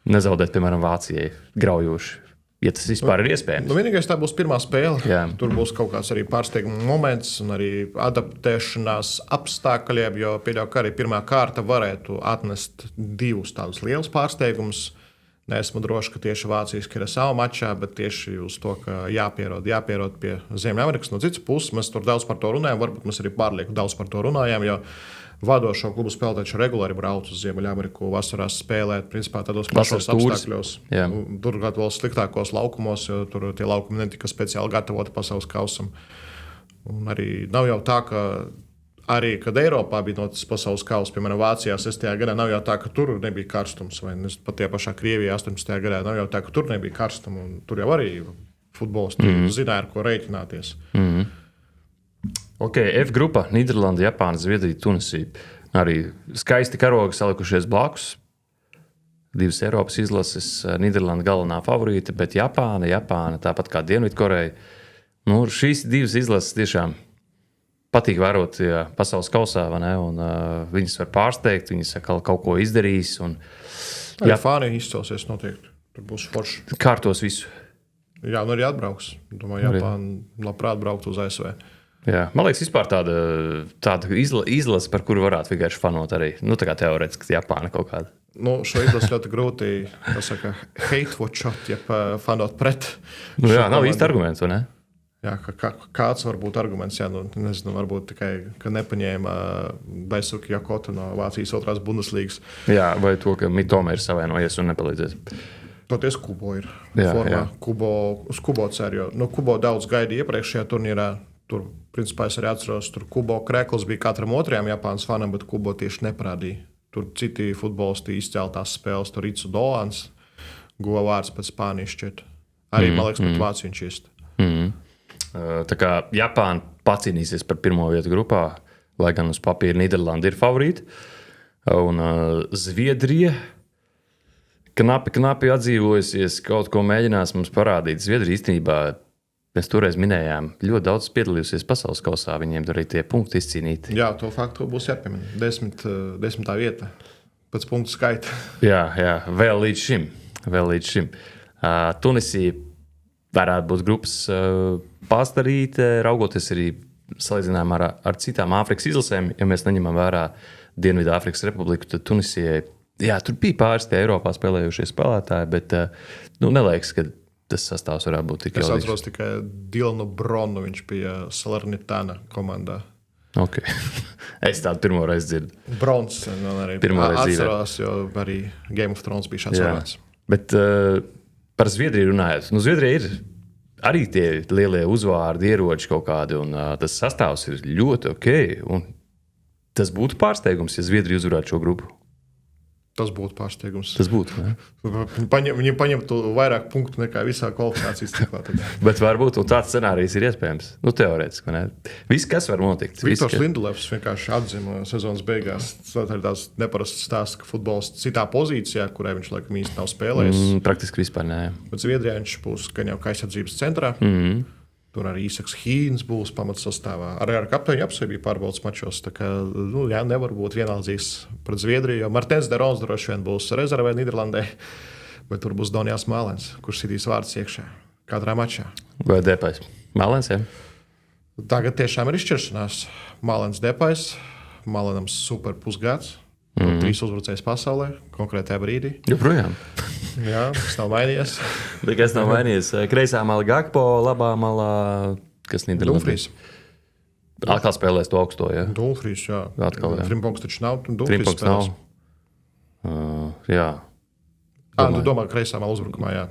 Nezaudēt, piemēram, Vācijai graujoši, ja tas vispār ir iespējams. Vienīgais tā būs pirmā spēle. Jā. Tur būs kaut kāds arī pārsteiguma moments un arī adaptēšanās apstākļiem, jo pieļauju, ka arī pirmā kārta varētu atnest 2 tādus lielus pārsteigumus. Neesmu droši, ka tieši Vācijas Kirasau mačā, bet tieši uz to, ka jāpierod pie Ziemeļamerikas. No citas puses, mēs tur daudz par to runājam, varbūt mēs arī pārlieku daudz par to runājam, jo vadošo klubu spēlētāji regulāri brauc uz Ziemeļameriku, vasarās spēlēt, principā tādos pašos apstākļos. Tur gan vēl sliktākos laukumos, jo tur tie laukumi netika speciāli gatavoti pasaules kausam. Un arī nav jau tā, ka arī, kad Eiropā bija noticis pasaules kausa, piemēram, Vācijā 6. gadā, nav jau tā, ka tur nebija karstums, vai pat tie pašā Krievijā 18. gadā, nav jau tā, ka tur nebija karstuma, un tur jau arī futbolisti zināja, ar ko rēķināties. Ok, F grupa, Nīderlanda, Japāna, Zviedrija, Tunisija. Arī skaisti karogi salikušies blakus. 2 Eiropas izlases, Nīderlanda galvenā favorīta, bet Japāna, tāpat kā Dienvidkoreja. Nu, šīs 2 izlases tiešām patīk vērot pasaules kausā, vai ne? Un viņas var pārsteigt, viņas kaut ko izdarīs. Un Japāna izcelsies noteikti. Tur būs forši. Kārtos visu. Jā, un arī atbrauks. Domāju, Japāna labprāt braukt uz ASV. Jā, man liekas, vispār tāda izlase, par kuru varētu vienkārši fanot arī. Nu, tā kā teorētiski Japāna kaut kāda. Nu, šo izlasi ļoti grūti, hate watchot, ja fanot pret. Nu, jā, nav īsti arguments, vai ne? Jā, kāds var būt arguments? Jā, nu, nezinu, varbūt tikai, ka nepaņēma Daisuke Yakoto no Vācijas 2. Bundeslīgas. Jā, vai to, ka Mitoma ir savainojies un nepalīdzēs. Toties Kubo ir formā. Uz Kubo cer, jo Kubo daudz gaidīja iepriekšējā turnīrā. Tur, principā, es arī atceros, tur Kubo krēkls bija katram otrajam Japānas fanam, bet Kubo tieši neparādīja. Tur citi futbolisti izcēltās spēles, tur Ritsu Doans, guva vārds pēc Spānijas šķiet. Arī, man liekas, pēc Vāciju viņš iest. Tā kā Japāna pacīnīsies par pirmo vietu grupā, lai gan uz papīra Nīderlanda ir favorīta. Un Zviedrija knapi atdzīvojusies, kaut ko mēģinās mums parādīt. Zviedrija īstenībā, mēs toreiz minējām, ļoti daudz piedalījusies pasaules kausā, viņiem tur arī tie punkti izcīnīti. Jā, to faktu būs jāpiemina. 10. vieta pēc punktu skaita. Jā, vēl līdz šim. Tunisija varētu būt grupas pastarīte, raugoties arī salīdzinājumā ar citām Āfrikas izlasēm. Ja mēs neņemam vērā Dienvidāfrikas Republiku, tad Tunisijai, jā, tur bija pāris tie Eiropā spēlējušie spēlētāji, bet neliekas, ka tas sastāvs varētu būt tik jaudīgs. Es atceros tikai Dilanu Bronu, viņš bija Salernitana komandā. Ok, es tādu pirmo reizi dzirdu. Brons, arī atceros, jo arī Game of Thrones bija šāds vārds. Bet par Zviedriju runājot, Zviedrija ir arī tie lielie uzvārdi, ieroči kaut kādi, un tas sastāvs ir ļoti ok. Un tas būtu pārsteigums, ja Zviedrija uzvarētu šo grupu. Tas būtu pārsteigums. Tas būtu. Viņi paņemtu vairāk punktu nekā visā kvalifikācijas ciklā. Bet varbūt tāds scenārijs ir iespējams. Teorētiski. Viss, kas var notikt. Viktors Lindelefs vienkārši atzima sezonas beigās. Tā ir tāds neparasts stāsts, ka futbols citā pozīcijā, kurai viņš laikam īsti nav spēlējis. Praktiski vispār nē. Bet Zviedrijā viņš būs gan jau aizsardzības centrā. Tur arī Īsaks Hīns būs pamatsastāvā. Arī ar kapteiņu apsveicu bija pārbaudas mačos. Tā kā nevar būt vienaldzīgs pret Zviedriju, jo Martens de Rons droši vien būs rezervē Nīderlandē, bet tur būs Donjās Mālens, kurš sitīs vārds iekšā katrā mačā. Vai Depais? Mālens, jā? Tagad tiešām ir izšķiršanās. Mālens Depais, Mālenam super pusgads. 3 uzbrucējs pasaulē, konkrētajā brīdī. Joprojām. Jā, tas nav mainījies. Nekas nav mainījies. Kreisā malā Gakpo, labā malā, kas Nīderlandē. Dumfries. Atkal spēlēs to augsto, ja? Dumfries, jā. Atkal, jā. Frimpongs taču nav. Dumfries Frimpongs spēlēs. nav. Jā. Tu domā, ka kreisā malā uzbrukumā, jā.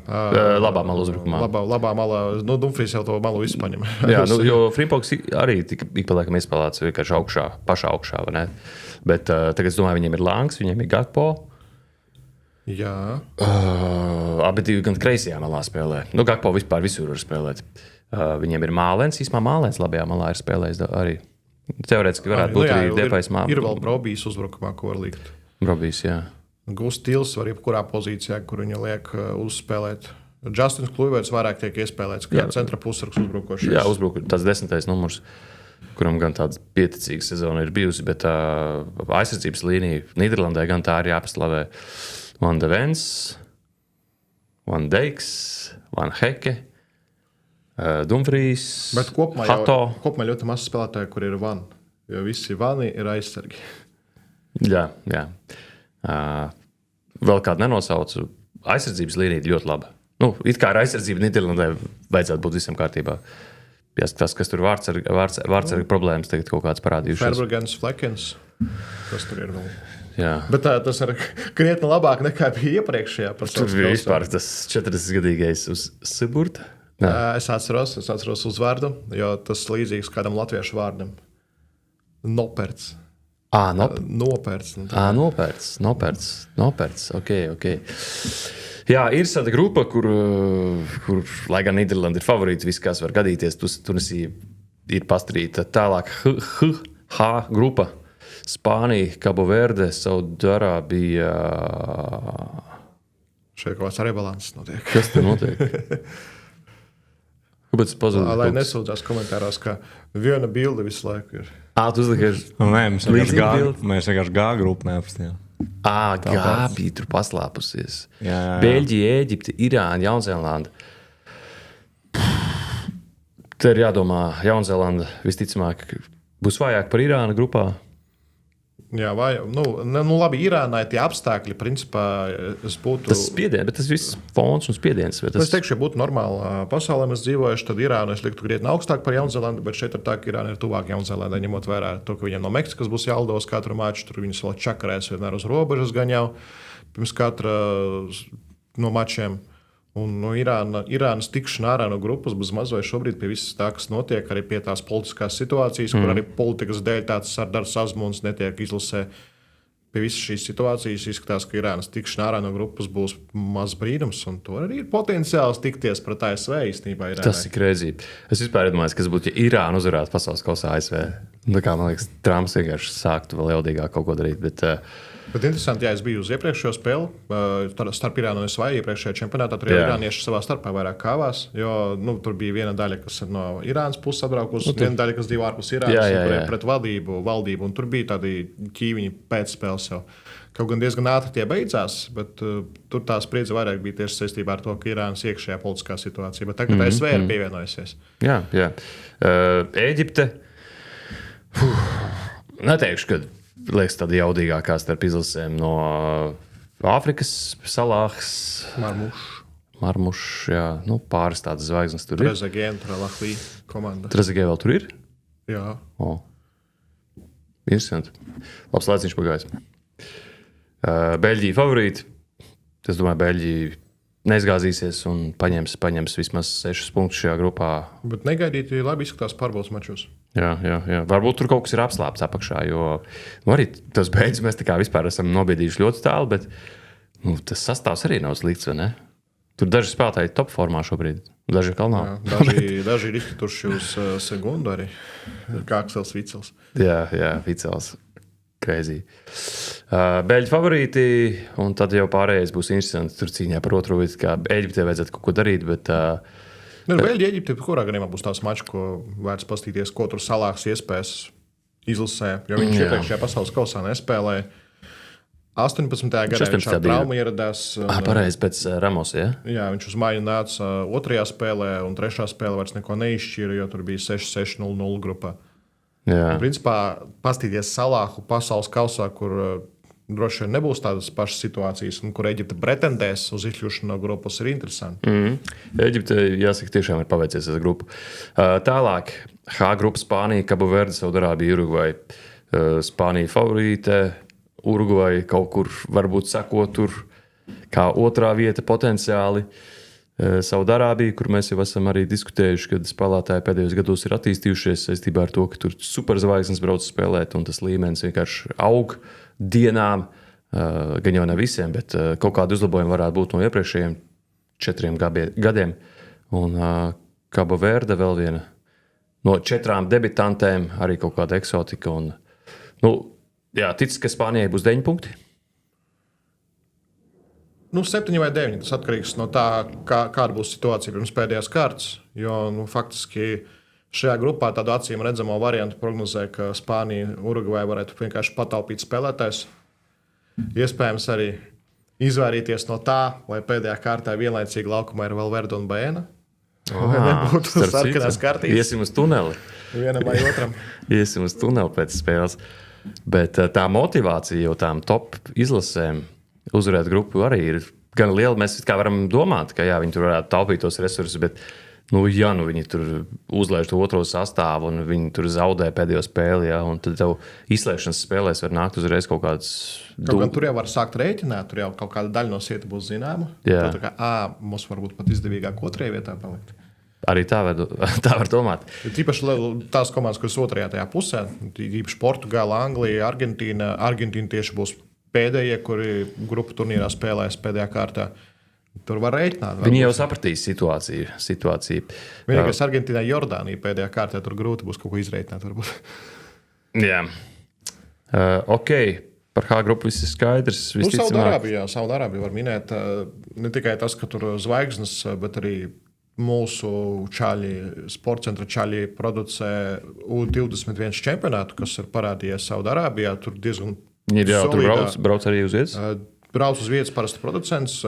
Labā malā uzbrukumā. Labā malā. Nu, Dumfries jau to malu visu paņem. Jā, nu, jo Frimpongs arī tika ik pa laikam izspēlēts vienkārši augšā, pašā augšā, vai ne? Bet tagad es domāju, viņiem ir Langs, viņiem ir Gakpo. Jā. Abi divi gan kreisajā malā spēlē. Nu, Gakpo vispār visur var spēlēt. Viņiem ir Mālens, īstumā Mālens labajā malā ir spēlējis arī. Teorētiski varētu būt arī Depais Mālens. Ir vēl Brobijs uzbrukumā, ko var likt. Brobijs, jā. Gūs stils var jebkurā pozīcijā, kur viņu liek uzspēlēt. Justins Kluivērts vairāk tiek iespēlēts kā centra pusargs uzbrukošais. Jā, tāds 10. numurs, kuram gan tāds pieticīgs sezona ir bijusi, bet aizsardzības līnija Nīderlandē gan tā ir jāpaslavē. Van de Vens, Van Dijks, Van Heke, Dumfries, Hato. Kopumā ļoti maz spēlētāju, kur ir Van, jo visi Vani ir aizsargi. Jā. Vēl kādu nenosaucu. Aizsardzības līnija ļoti laba. Nu, it kā ar aizsardzību Nīderlandē vajadzētu būt visam kārtībā. Jāskatās, kas tur vārdsarga problēmas tagad kaut kāds parādījušies. Ferbergens, Flekens, kas tur ir vēl. Jā. Bet tas ir krietni labāk nekā bija iepriekšējā pasaules Tur bija vispār tas 40-gadīgais uz Siburta. Es atceros uzvārdu, jo tas līdzīgs kādam latviešu vārdam. Noperts. Nopērts. Nopērts. Ok. Jā, ir tāda grupa, kur lai gan Nīderlanda ir favorīts, viss, kas var gadīties, Tunisija ir pastrīta. Tālāk H grupa. Spānija, Cabo Verde, Saudarābija. Šeit kaut kāds arī balanss notiek. Kas tur notiek? Kāpēc tas pazuda? Lai nesūdzās komentāros, ka viena bilde visu laiku ir. Tu uzlikies. Nē, mēs vienkārši G grupu neapstājām. Gā bija tur paslēpusies. Jā. Beļģija, Ēģipte, Irāna, Jaunzēlanda. Te ir jādomā, Jaunzēlanda visticamāk būs vājāk par Irānu grupā. Jā, labi, Irānai tie apstākļi, principā, būtu. Tas spiediens, bet tas viss fons un spiediens. Es teikšu, ja būtu normāli pasaulē mēs dzīvojuši, tad Irānu es liktu krietni augstāk par Jaunzēlandi, bet šeit ir tā, ka Irāna ir tuvāk Jaunzēlandai, ņemot vērā to, ka viņiem no Meksikas būs jālidos katru maču, tur viņus vēl čakarēs vienmēr uz robežas gan jau pirms katra no mačiem. Un no Irānas tikšana ārā no grupas bez mazliet šobrīd pie visas tā, kas notiek, arī pie tās politiskās situācijas, kur arī politikas dēļ tāds Sardars Azmuns netiek izlasē. Pie visas šīs situācijas izskatās, ka Irānas tikšana ārā no grupas būs maz brīnums, un to arī ir potenciāls tikties pret ASV īstenībā. Irānai. Tas ir krēzī. Es vispār iedomājos, kas būtu, ja Irāna uzvarētu pasaules kausā ASV. Man liekas, Trumps vienkārši sāktu vēl jaudīgāk kaut ko darīt. Bet interesanti, ja es biju uz iepriekšējo spēli starp Irānu un ASV iepriekšējā čempionātā, tur jau irānieši savā starpā vairāk kāvās, jo tur bija viena daļa, kas ir no Irānas puses atbraukusi, viena daļa, kas dzīvo ārpus Irānas, pret valdību, un tur bija tādi ķīviņi pēcspēles jau. Kaut gan diezgan ātri tie beidzās, bet tur tā spriedze vairāk bija tieši saistībā ar to, ka Irānas iekšējā politiskā situācija, bet tagad ASV ir pievienojusies. Jā. Ēģipte. Neteikšu, ka liekas tāda jaudīgākā starp izlasēm no Āfrikas salāks. Marmušs, jā. Pāris tādas zvaigznes tur ir. Trezegē, Trelahvī komanda. Trezegē vēl tur ir? Jā. Interesanti. Labs laiciņš pagājis. Beļģija favorīti. Es domāju, Beļģija neizgāzīsies un paņems vismaz 6 punktus šajā grupā. Bet negaidīti labi izskatās pārbaudas mačos. Jā. Varbūt tur kaut kas ir apslāpts apakšā, jo arī tas beidzas mēs tā kā vispār esam nobiedījuši ļoti tālu, bet tas sastāvs arī nav slikts, vai ne? Tur daži spēlētāji top formā šobrīd, daži ir kalnā. Daži ir izkrituši uz sekundu arī, kā Aksels Vicels. Jā, Vicels. Crazy. Beļģi favorīti, un tad jau pārējais būs interesanti. Tur cīņā par otro vietu, kā Ēģiptē vajadzētu kaut ko darīt, bet Beļģija, Ēģipte, kurā gadījumā būs tās mačs, ko vērts pastīties, ko tur salāks iespējas izlasē, jo viņš iepriekšējā pasaules kausā nespēlēja. 18. gadā viņš ar traumu ieradās. Pareizi pēc Ramos, ja? Jā, viņš uz māju nāca otrajā spēlē, un trešā spēlē vairs neko neizšķīra, jo tur bija 6-6-0-0 grupā. Jā. Principā pastīties Salāhu pasaules kausā, kur droši vien nebūs tādas pašas situācijas, un kur Ēģipte pretendēs uz izkļūšanu no grupas, ir interesanti. Ēģipte, jāsaka, tiešām ir paveicies ar grupu. Tālāk, H grupa Spānija, Cabo Verde, Saudārābija, Urugvaja. Spānija favorīte, Urugvaja kaut kur varbūt sako tur kā otrā vieta potenciāli. Saudārābija, kur mēs jau esam arī diskutējuši, kad spēlētāji pēdējos gados ir attīstījušies saistībā ar to, ka tur superzvaigznes brauc spēlēt, un tas līmenis vienkārši aug dienām. Gan jau ne visiem, bet kaut kādu uzlabojumu varētu būt no iepriekšējiem 4 gadiem. Un Cabo Verde vēl viena no 4 debitantēm, arī kaut kāda eksotika. Un, ticis, ka Spānijai būs 9 punkti. 7 vai 9. Tas atkarīgs no tā, kāda būs situācija pirms pēdējās kārtas. Jo faktiski šajā grupā tādu acīm redzamo variantu prognozē, ka Spānija, Urugvaja varētu vienkārši pataupīt spēlētājus. Iespējams arī izvairīties no tā, lai pēdējā kārtā vienlaicīgi laukumā ir vēl Verde un Baena. Vai nebūtu sarkanās kartītes? Iesim uz tuneli. Vienam vai otram. Iesim uz tuneli pēc spēles. Bet tā motivācija jau tām top izlasēm uzvarēt grupu arī ir gan liela. Mēs kā varam domāt, ka jā, viņi tur varētu taupīt tos resursus, bet viņi tur uzlaiž to otro sastāvu un viņi tur zaudē pēdējo spēli, jā, un tad tev izslēgšanas spēlēs var nākt uzreiz kaut kāds... Tur jau var sākt rēķināt, tur jau kaut kāda daļa no sieta būs zināma. Tā kā mums varbūt pat izdevīgāk otrajā vietā palikt. Arī tā var domāt. Tīpaši tās komandas, kuras otrajā pusē, īpaši Portugāla, Anglija, Argentīna. Argentīna tieši būs pēdējie, kuri grupu turnīrā spēlēs pēdējā kārtā. Tur var rēķināt. Viņi jau sapratīs situāciju. Vienīgais Argentīnā, Jordānija pēdējā kārtā, tur grūti būs kaut ko izrēķināt. Jā. Ok, par H grupu viss ir skaidrs. Saudārābija var minēt ne tikai tas, ka tur zvaigznes, bet arī mūsu sporta centra čaļi producē U21 čempionātu, kas ir parādījies Saudārābijā. Tur diezgan tur brauc arī uz vietas? Brauc uz vietas parasti producents.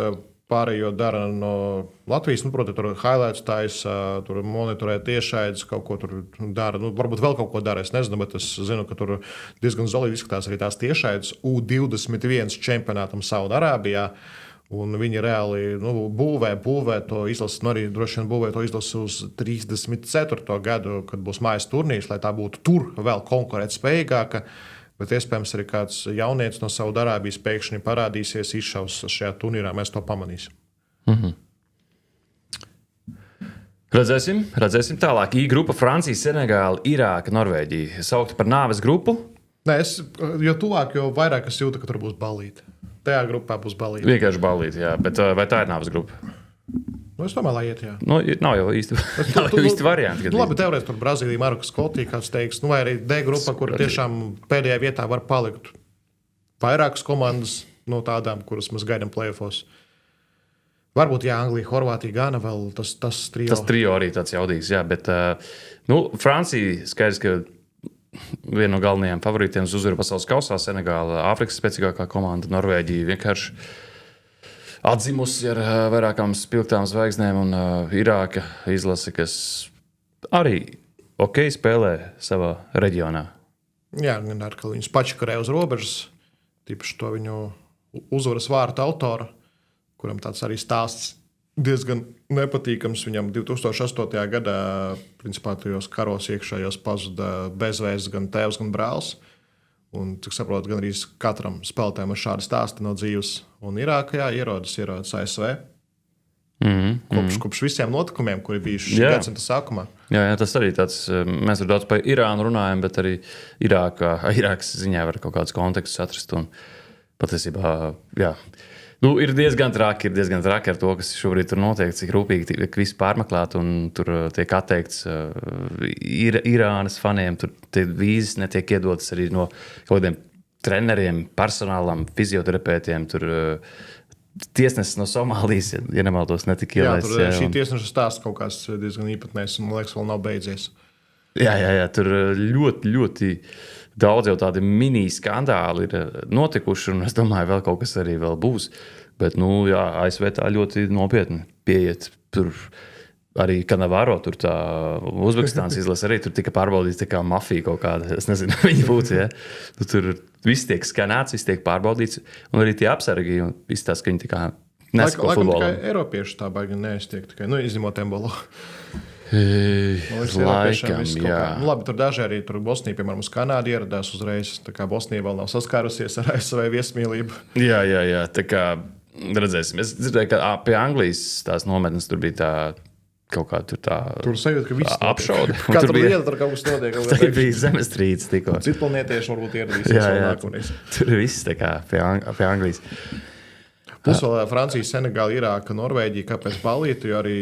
Pārējo dara no Latvijas. Protams, tur highlights taisa, tur monitorē tiešaides, kaut ko tur dara. Varbūt vēl kaut ko dara, es nezinu, bet es zinu, ka tur diezgan solidi izskatās arī tās tiešaides U21 čempionātam Saudārābijā. Un viņi reāli būvē to izlasi, arī droši vien būvē to izlasi uz 34. gadu, kad būs mājas turnīrs, lai tā būtu tur vēl konkurētspējīgāka. Bet iespējams arī kāds jaunietis no Saudārābijas pēkšņi parādīsies, izšaus šajā turnīrā. Mēs to pamanīsim. Redzēsim tālāk. I grupa Francija, Senegāla, Irāka, Norvēģija. Saukta par nāves grupu? Nē, jo tuvāk, jo vairāk es jūtu, ka tur būs balīti. Tajā grupā būs balīti. Vienkārši balīti, jā. Bet vai tā ir nāves grupa? Es domāju, lai iet, jā. Nav jau īsti varianti. Labi, teorētiski tur Brazīlija, Maroka, Skotija, kāds teiks, vai arī D grupa, kur tiešām pēdējā vietā var palikt vairākas komandas no tādām, kuras mēs gaidām play-offos. Varbūt, jā, Anglija, Horvātija, Gana vēl tas trio. Tas trio arī tāds jaudīgs, jā, bet Francija skaidrs, ka viena no galvenajiem favorītiem uz uzvaru pasaules kausā, Senegāla, Āfrikas spēcīgākā komanda, Norvēģija vienkārši atzimusi ar vairākām spilgtām zvaigznēm, un Irāka izlase, kas arī spēlē savā reģionā. Jā, gan ar ka viņus pačakarē uz robežas, tīpaši to viņu uzvaras vārtu autoru, kuram tāds arī stāsts diezgan nepatīkams. Viņam 2008. gadā, principā, tajos karos iekšējos pazuda bezvēsts gan tēvs, gan brālis. Un, cik saprotu, gan arī katram spēlētājam ir šādi stāsti no dzīves. Un Irākā ierodas ASV. Kopš visiem notikumiem, kuri bijuši šī gadsimta sākumā. Jā, tas arī tāds, mēs ar daudz par Irānu runājam, bet arī Irākas ziņā var kaut kādus kontekstus atrast. Un patiesībā, jā. Ir diezgan traki ar to, kas šobrīd tur notiek, cik rūpīgi tiek viss pārmeklēt, un tur tiek atteikts Irānas faniem, tur vīzes netiek iedotas arī no kaut kādiem treneriem, personālam, fizioterapeitiem, tur tiesnesis no Somālijas, ja nemaldos, netika ielaists. Jā, tur šī tiesneša stāsts kaut kāds diezgan īpatnējs, un man liekas, vēl nav beidzies. Jā, tur ļoti, ļoti daudz jau tādi mini-skandāli ir notikuši, un es domāju, vēl kaut kas arī vēl būs. Bet, ASV tā ļoti nopietni pieiet. Tur arī Kanavāro, tur tā Uzbekistānas izlase arī tur tika pārbaudīts tā kā mafija kaut kāda. Es nezinu, viņi būtu, ja. Tur viss tiek skanēts, viss tiek pārbaudīts, un arī tie apsargi, un izstāsta, ka viņi tā kā nesako futbolam. Tikai Eiropieši tā baigi neiztiek, tikai izņemot Embolo. Man liekas, Eiropiešiem viss kaut kā. jā. Nu, labi, tur daži arī tur Bosnija, piemēram, uz Kanādu ieradās uzreiz. Tā kā Bosnija vēl nav saskārusies ar ASV viesmīlību. Jā. Tā kā redzēsim. Es dzirdēju, ka pie Anglijas tās nometnes tur bija tā kaut kā tur tā. Tur sajūta, ka viss apšaude. Un Katru tur bija- dienu tur kaut kas notiek. Tā bija zemestrīce tikko. Citplanietīši varbūt ieradīsies vēl nākamreiz. Tur viss tā kā pie Anglijas. Plus vēl Francija, Senegāla, Irāka, Norvēģija, kāpēc balīti, jo arī,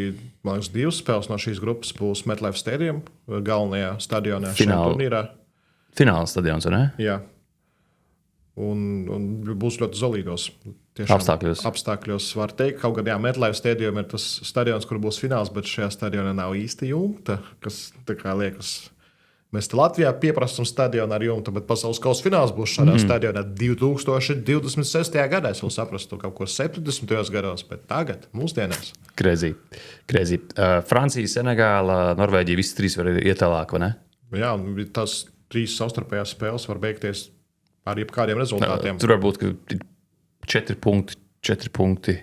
man liekas, 2 spēles no šīs grupas būs MetLife Stadium, galvenajā stadionā šajā Fināla. turnīrā. Fināla stadions, vai ne? Jā. Un būs ļoti zelīgos apstākļos. Var teikt, kaut gan MetLife Stadium ir tas stadions, kur būs fināls, bet šajā stadionā nav īsti jumta, kas tā kā liekas. Mēs te Latvijā pieprasām stadionu ar jumtu, bet pasaules kausa fināls būs šādā stadionā 2026. gadā. Es vēl saprastu kaut ko 70. gados, bet tagad, mūsdienās. Crazy. Francija, Senegāla, Norvēģija, visas 3 var iet tālāk, vai ne? Jā, un tās 3 savstarpējās spēles var beigties ar jebkādiem rezultātiem. Tur var būt 4 punkti.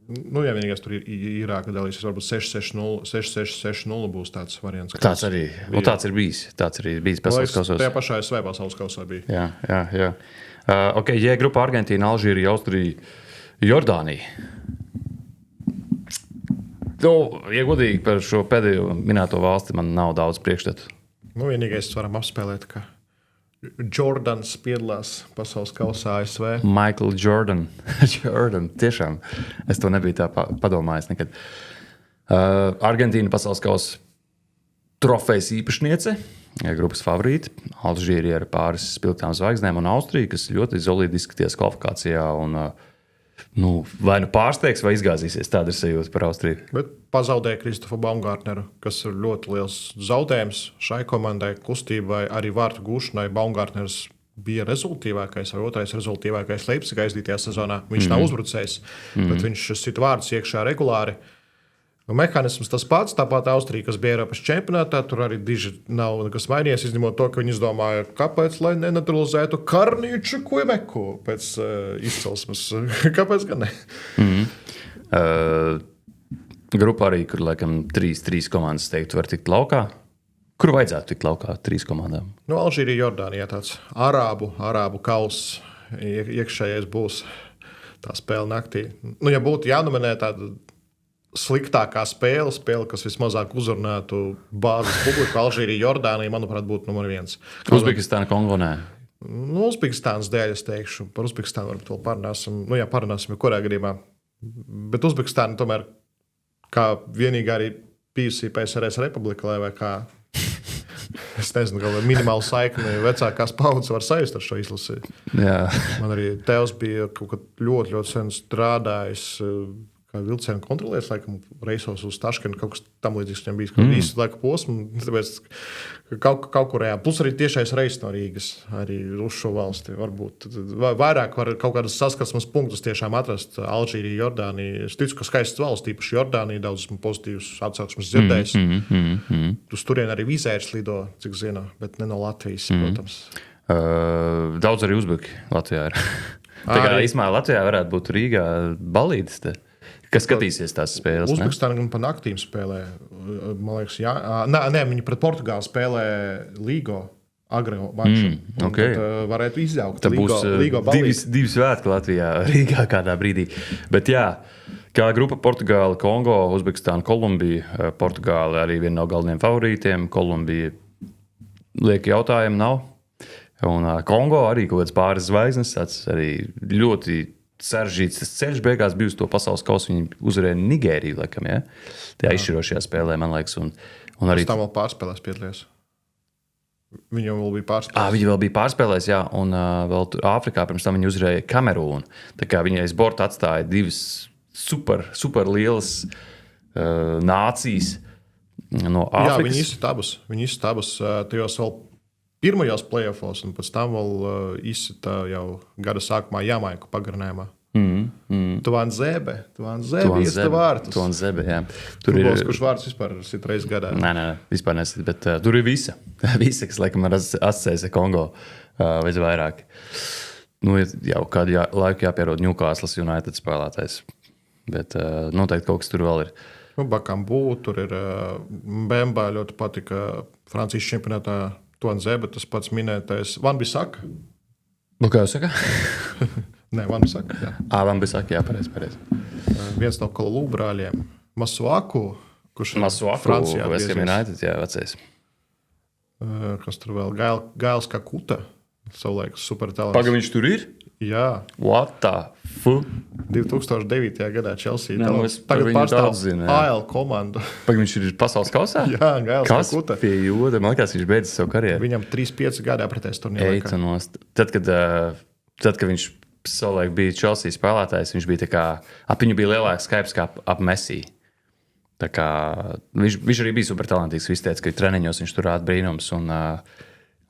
Nu, ja vienīgais tur ir Irāka dalīsies, varbūt 6-6-0, 6-6-6-0 būs tāds variants. Tāds arī tāds ir bijis. Tāds arī bijis pasaules kausā. Tajā pašā SV pasaules kausā bija. Jā. Ok, J grupa Argentīna, Alžīrija, Austrija, Jordānija. Ja godīgi par šo pēdējo minēto valsti, man nav daudz priekšstatu. Nu, vienīgais varam apspēlēt, ka Jordans piedalās pasaules kausā ASV. Michael Jordan. Tiešām. Es to nebiju tā padomājis nekad. Argentīna pasaules kausa trofejas īpašniece, grupas favorīti. Alžīrija ar pāris spilgtām zvaigznēm un Austrija, kas ļoti solidi izskatījās kvalifikācijā. Vai nu pārsteigs, vai izgāzīsies. Tāda ir sajūta par Austriju. Bet pazaudēja Kristofu Baumgartneru, kas ir ļoti liels zaudējums šai komandai, kustībai, arī vārtu gūšanai. Baumgartners bija rezultātīvākais vai otrais rezultātīvākais Leipzigā aizdītajā sezonā. Viņš nav uzbrucējs, bet viņš sit vārdus iekšā regulāri. Mehānisms tas pats, tāpat Austrija, kas bija Eiropas čempionātā, tur arī diži nav nekas mainījies, izņemot to, ka viņi izdomāja, kāpēc lai nenaturalizētu Karnīču Kuibeku pēc izcelsmes. Kāpēc gan ne? Grupa arī, kur laikam 3 komandas teiktu, var tikt laukā. Kur vajadzētu tikt laukā 3 komandām? Nu, Alžīrija, Jordānija, tāds arābu kauss iekšējais būs tā spēle naktī. Nu, ja būtu jānominē tāda sliktākā spēle, kas vismazāk uzrunātu bāzes publiku, Alžīrija, Jordānija, manuprāt, būtu numur 1. Uzbekistāna, Kongo, nē. Nu, Uzbekistānas dēļ es teikšu. Par Uzbekistānu varbūt vēl parunāsim. Nu, jā, parunāsim, kurā gadījumā. Bet Uzbekistāna tomēr kā vienīgā arī bijusī PSRS republika, vai kā, es nezinu, kā minimāli saikni vecākās paudzes var sajust ar šo izlasi. Jā. Man arī tēvs bija kaut kad ļoti, ļoti sen strādājis kā vilcienu kontrolieris, laikam, reisos uz Taškenu, kaut kas tam līdzīgs viņam bija visu laiku posmu. Tāpēc kaut kur ejām. Plus arī tiešais reis no Rīgas arī uz šo valsti. Varbūt vairāk var kaut kādas saskarsmes punktus tiešām atrast. Alžīrija, Jordānija. Es ticu, ka skaists valsts, īpaši Jordānija, daudz pozitīvas atsauksmes dzirdējis. Uz turien arī vizērs lido, cik zinu, bet ne no Latvijas, protams. Daudz arī uzbeki Latvijā ir. Tā kā īsmā Latvijā varētu būt Rīgā balītes te. Kas skatīsies tās spēles? Uzbekistāna gan pa naktīm spēlē. Man liekas, jā. Nē, viņi pret Portugāli spēlē Līgo agro maču. Okay. Varētu izjaukt Līgo balīti. Divi svētki Latvijā, Rīgā kādā brīdī. Bet jā, kā grupa Portugāla, Kongo, Uzbekistāna, Kolumbija. Portugāla arī viena no galvenajiem favorītiem. Kolumbija liek jautājumu nav. Un Kongo arī kaut kāds pāris zvaigznes. Tas arī ļoti sarežģīts tas ceļš beigās bija uz to pasaules kausu. Viņi uzvarēja Nigēriju, laikam, ja? Tajā izšķirošajā spēlē, man liekas. Un arī tam vēl pārspēlēs piedalījās. Viņi jau bija pārspēlējis. Viņi vēl bija pārspēlējis, jā. Un vēl Āfrikā pirms tam viņi uzvarēja Kamerūnu. Tā kā viņi aiz borta atstāja 2 super lielas nācijas no Āfrikas. Jā, viņi izsita abas tajos vēl pirmajos play-offos, un pēc tam vēl izsita jau gada sākumā Jamaiku pagarinājumā. Tuvanzebe iesta vārtus. Tuvanzebe, jā. Tur ir kurš vārds vispār sit reiz gadā. Nē, vispār nesit, bet tur ir visa. Visa, kas laikam ir asociēs ar Kongo vai vairāk. Nu, jau kādu laiku jāpierod Newcastle United spēlētājs. Bet noteikti kaut kas tur vēl ir. Bakambu, tur ir Bemba, ļoti patika Francijas čempionātā Tonzē, bet tas pats minētais Van Bissaka. Kā jūs sakāt? Nē, Van Bissaka, jā. Van Bissaka, jā, pareizi. Viens no Kalulu brāļiem. Masuaku, kurš ir Francijā. West Ham United, jā, vecais. Kas tur vēl? Gails Kakuta. Savulaik super talants. Pagaidām viņš tur ir? Jā. What the fuck? 2009. gadā Chelsea. Jā, es par Tagad viņu pārstāv daudz zinu, jā. AL komandu. Pagaidām viņš ir pasaules kausā? Jā, Gails Kas Kakuta. pie jūda? Man liekas, viņš beidz savu karjeru. Viņam 3-5 gadā pretēs turnīrā. Eica nost. Tad, kad viņš savulaik bija Chelsea spēlētājs, viņš bija tā kā, ap viņu bija lielāks skaips kā ap Messi. Tā kā, viņš arī bija super talantīgs. Viņš teica, ka treniņos viņš tur rāda brīnums. Un,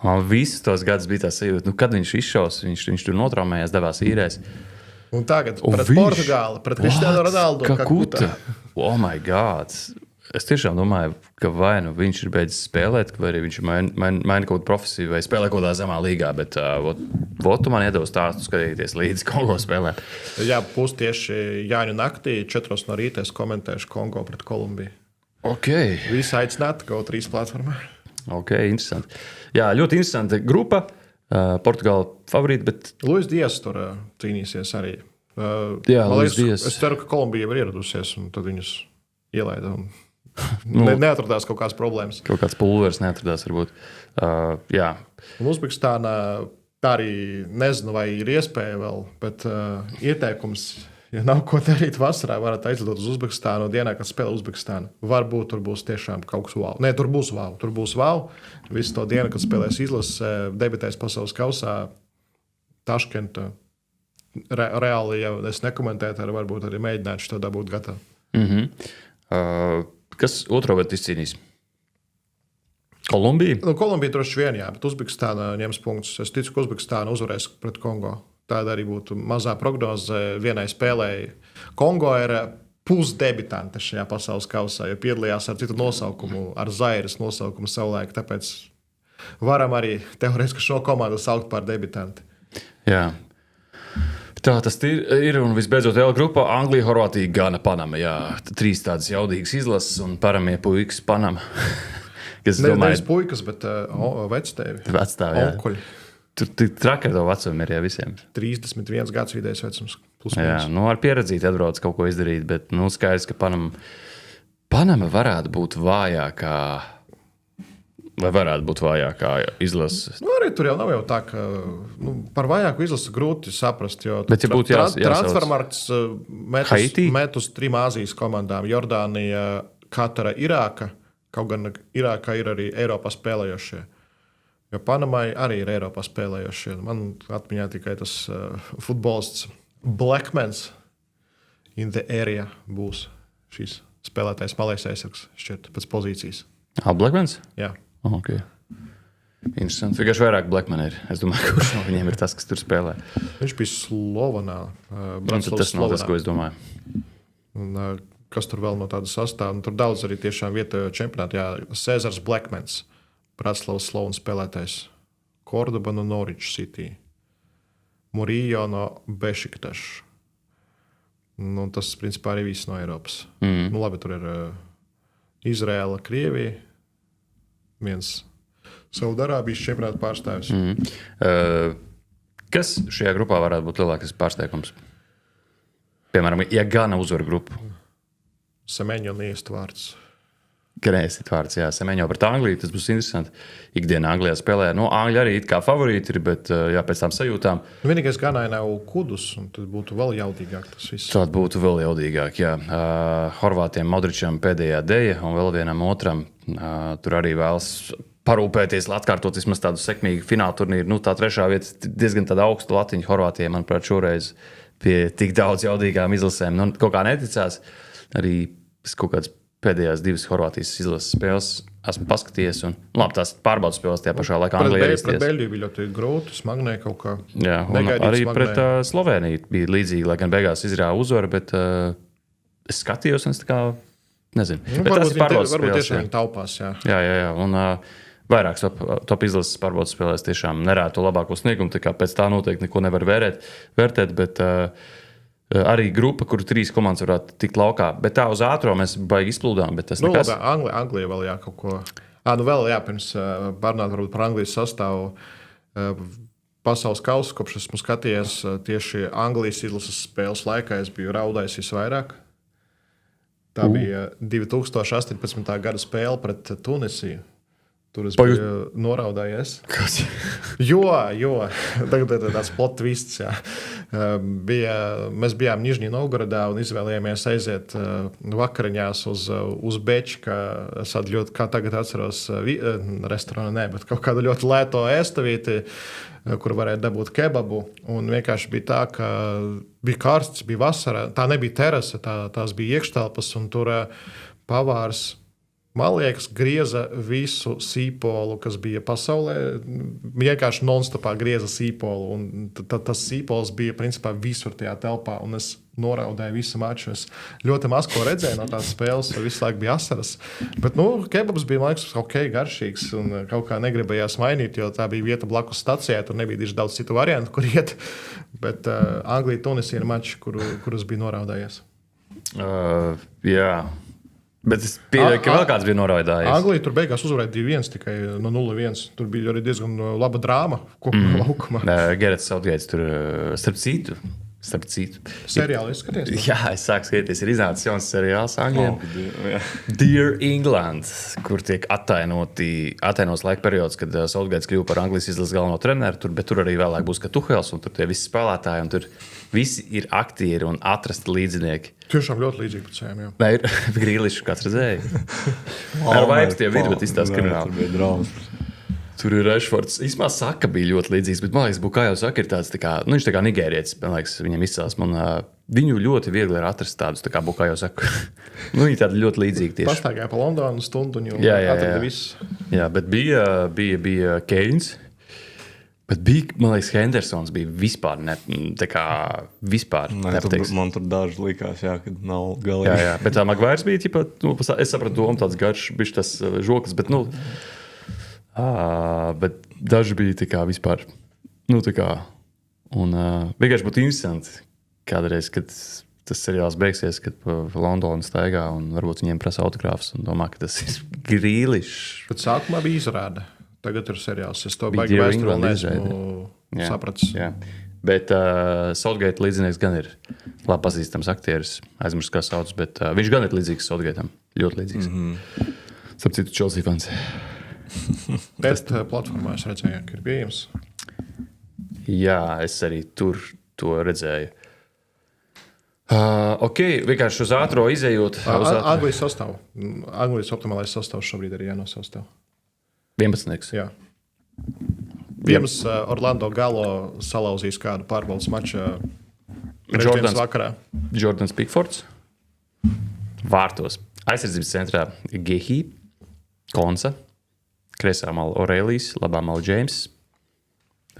man visus tos gadus bija tā sajūta, kad viņš izšaus, viņš tur notraumējās, devās īrēs. Un tagad pret Portugāli, pret Cristiano Ronaldo. Kakuta. Oh my God! Es tiešām domāju, ka vai nu viņš ir beidzis spēlēt, vai arī viņš maina kaut kādu profesiju, vai spēlē kaut kādā zemā līgā. Bet tu man iedos stāstu skatīties līdzi Kongo spēlē. Jā, tieši Jāņu naktī, 4 no rīta es komentēšu Kongo pret Kolumbiju. Ok. Visi aicināti kaut 3 platformā. Ok, interesanti. Jā, ļoti interesanti grupa. Portugāla favorīti, bet... Luis Dias tur cīnīsies arī. Jā, Luis Dias. Es ceru, ka Kolumbija ir ieradusies, un tad viņus ielaida. Neatradās kaut kādas problēmas. Kaut kāds pulveris neatradās, varbūt. Jā. Un Uzbekistānā tā arī nezinu, vai ir iespēja vēl, bet ieteikums, ja nav ko darīt vasarā, varat aizlidot uz Uzbekistānu dienā, kad spēlē Uzbekistānu. Varbūt tur būs tiešām kaut kas wow. Nē, tur būs wow. Visu to dienu, kad spēlēs izlase, debitēs pasaules kausā, Taškenta. Reāli, ja es nekomentētu, varbūt arī mēģināšu to dabūt gatavu. Kas otro vietu izcīnīs? Kolumbija? Kolumbija droši vien, jā, bet Uzbekistāna ņems punktus. Es ticu, ka Uzbekistāna uzvarēs pret Kongo. Tāda arī būtu mazā prognoze vienai spēlēji. Kongo ir pusdebitante šajā pasaules kausā, jo piedalījās ar citu nosaukumu, ar Zairas nosaukumu savulaik. Tāpēc varam arī teorētiski šo komandu saukt par debitanti. Jā. Tā tas ir. Un visbeidzot, L grupa - Anglija, Horvātija, Gana, Panama. Jā, 3 tādas jaudīgas izlases un paramie puikas Panama. Nevis puikas, bet vectēvi. Vectāvi, jā. Onkuļi. Tur traki ar to vecumu ir, jā, visiem. 31 gads vidējais vecums. Jā, ar pieredzīti atbrauc kaut ko izdarīt, bet skaidrs, ka Panama varētu būt vājākā. Vai varētu būt vājākā izlase? Arī tur jau nav jau tā, ka par vājāku izlasi grūti saprast. Bet, ja būtu Transfermarkts met uz 3 Āzijas komandām - Jordānija, Katara, Irāka. Kaut gan Irākā ir arī Eiropā spēlējošie. Jo Panamai arī ir Eiropā spēlējošie. Man atmiņā tikai tas futbolists Blackmans in the area būs šīs spēlētājs malais aizsargs šķiet pēc pozīcijas. Blackmans? Jā. Okay. Interesanti. Vienkārši vairāk Blackman ir. Es domāju, kurš no viņiem ir tas, kas tur spēlē. Viņš bija Slovanā. Tas nav tas, ko es domāju. Un, kas tur vēl no tāda sastāvā? Tur daudz arī tiešām vietējo čempionātu. Jā, Cēzars Blackmans. Bratislavas Slovan spēlētājs, Kordoba no Norwich City, Murillo no Bešiktaša. Tas, principā, arī viss no Eiropas. Labi, tur ir Izraela, Krievija, viens Saudārābijas čempionāta pārstāvis. Kas šajā grupā varētu būt lielākais pārsteigums? Piemēram, ja Gana uzvar grupu. Semeņo niest vārds. Grēsit vārds, jā, Semeņo pret Angliju, tas būs interesanti. Ikdienā Anglijā spēlē. Angļi arī kā favorīti ir, bet jā, pēc tam sajūtām. Vienīgais Ganai nav kudus, un tad būtu vēl jaudīgāk tas viss. Tad būtu vēl jaudīgāk, jā. Horvātiem Modričam pēdējā deja un vēl vienam otram. Tur arī vēlas parūpēties, lai atkārtot vismaz tādu sekmīgu fināla turnīru. Tā 3. vieta diezgan tāda augsta latiņa Horvātiem, manuprāt, šoreiz pie tik daudz jaudīgām izlasēm. Kaut kā neticās. Arī kaut kāds pēdējās 2 Horvātijas izlases spēles esmu paskatījies. Labi, tās pārbaudas spēles tajā pašā laikā Anglijā arī pret Beļģiju bija ļoti grūti, smagnēja kaut kā. Jā, un arī pret Sloveniju bija līdzīgi, lai gan beigās izrāva uzvaru, bet es skatījos un es tā kā nezinu. Varbūt tiešām viņi taupās, jā. Jā. Un vairākas top izlases pārbaudas spēlēs tiešām nerētu labāko sniegumu, tā kā pēc tā noteikti neko nevar vērtēt, bet Arī grupa, kur 3 komandas varētu tikt laukā. Bet tā uz ātro mēs baigi izplūdām, bet tas Nu, nekas. Anglija vēl kaut ko. Vēl pirms pārnāt varbūt par Anglijas sastāvu. Pasaules kausa, kopš esmu skatījies tieši Anglijas izlases spēles laikā, es biju raudājis visvairāk. Tā bija 2018. gada spēle pret Tunisiju. Tur es biju noraudājies. Kas? Jo, tagad ir tāds plot twists. Mēs bijām Nižņī Novgorodā un izvēlējāmies aiziet vakariņās uz Bečka. Es ļoti, kā tagad atceros, restorānu, bet kaut kādu ļoti lēto ēstavīti, kur varēja dabūt kebabu. Un vienkārši bija tā, ka bija karsts, bija vasara. Tā nebija terasa, tās bija iekštelpas, un tur pavārs, man liekas, grieza visu sīpolu, kas bija pasaulē. Vienkārši non-stopā grieza sīpolu. Un tas sīpols bija principā visur tajā telpā. Un es noraudāju visu maču. Es ļoti maz ko redzēju no tās spēles. Visu laiku bija asaras. Bet kebabs bija, man liekas, ok, garšīgs. Un kaut kā negribējās mainīt, jo tā bija vieta blakus stacijai. Tur nebija diži daudz citu variantu, kur iet. Bet Anglija Tunisija ir mačs, kurus bija noraudājies. Jā. Bet es pieļauju, ka vēl kāds bija noraidājies. Anglija tur beigās uzvarēja 2-1, tikai no 0-1. Tur bija arī diezgan laba drāma kopumā laukumā. Garets Southgates tur starp citu. Seriāli izskaties? Jā, es sāku skatīties. Ir iznācis jauns seriāls Anglijam. Dear England, kur tiek attainos laika periods, kad Southgates kļuva par Anglijas izlases galveno treneru. Bet tur arī vēlāk būs Tuchels un tur tie visi spēlētāji. Un tur visi ir aktieri un atrasti līdzinieki. Tiešām ļoti līdzīgi pēc saviem. Nē, ir Grīlišs, kāds redzēja. Ar vairs tie vidi, bet izstāst krimināli. Tur ir Rešfords. Īsumā Saka bija ļoti līdzīgs, bet man liekas, Bukayo Saka ir tāds, viņš tā kā nigērietis, man liekas, viņam izcēlās. Viņu ļoti viegli ir atrast tādus tā kā Bukayo Saka. Viņi tādi ļoti līdzīgi tieši. Pastāgāja pa Londonu stundu un jau atrada viss. Jā, bet bija Keins. Bet bija, man liekas, Hendersons bija vispār nepateiks. Man tur daži likās, kad nav galīgi. Jā, bet tā Magvairs bija, es sapratu domu, tāds garš, bišķi tas žoklis, bet, bet daži bija tā kā vispār, tā kā, un vienkārši būtu interesanti kādreiz, kad tas seriāls beigsies, kad pa Londonu staigā un varbūt viņiem prasa autogrāfus un domā, ka tas ir Grīlišs. Bet sākumā bija izrāde. Tagad ir seriāls. Es to baigi vēsturi vēl neesmu sapratis. Jā. Bet Southgate līdzinieks gan ir labi pazīstams aktieris. Aizmirst, kā sauc, bet viņš gan ir līdzīgs Southgateam. Ļoti līdzīgs. Starp citu, Chelsea fans. Bet platformā es redzēju, ka ir pieejams. Jā, es arī tur to redzēju. Ok, vienkārši uz ātro izējot. Anglijas sastāvu. Anglijas optimālais sastāvs šobrīd ir jānosastāv. 11. Jā. Pirms Orlando Galo salauzīs kādu pārbaudas maču trešdienas vakarā. Jordans Pickfords. Vārtos. Aizsardzības centrā Gehi, Konsa, kreisā mala Aurelijas, labā mala Džeims,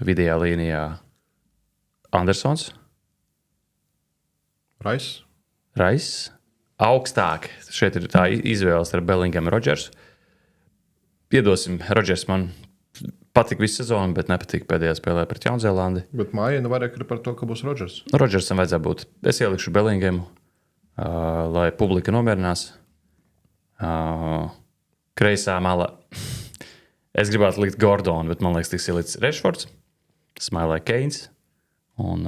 vidējā līnijā Andersons. Rais. Augstāk. Šeit ir tā izvēles ar Bellingham un Rodžersu. Piedosim, Rodžers man patika visu sezonu, bet nepatika pēdējā spēlē pret Jaunzēlandi. Bet mājiņa vairāk ir par to, ka būs Rodžers. Rodžersam vajadzētu būt. Es ielikšu Bellinghamu, lai publika nomierinās. Kreisā mala. Es gribētu likt Gordonu, bet man liekas, tiks ielikts Rešfords, Smiley Keins. Un,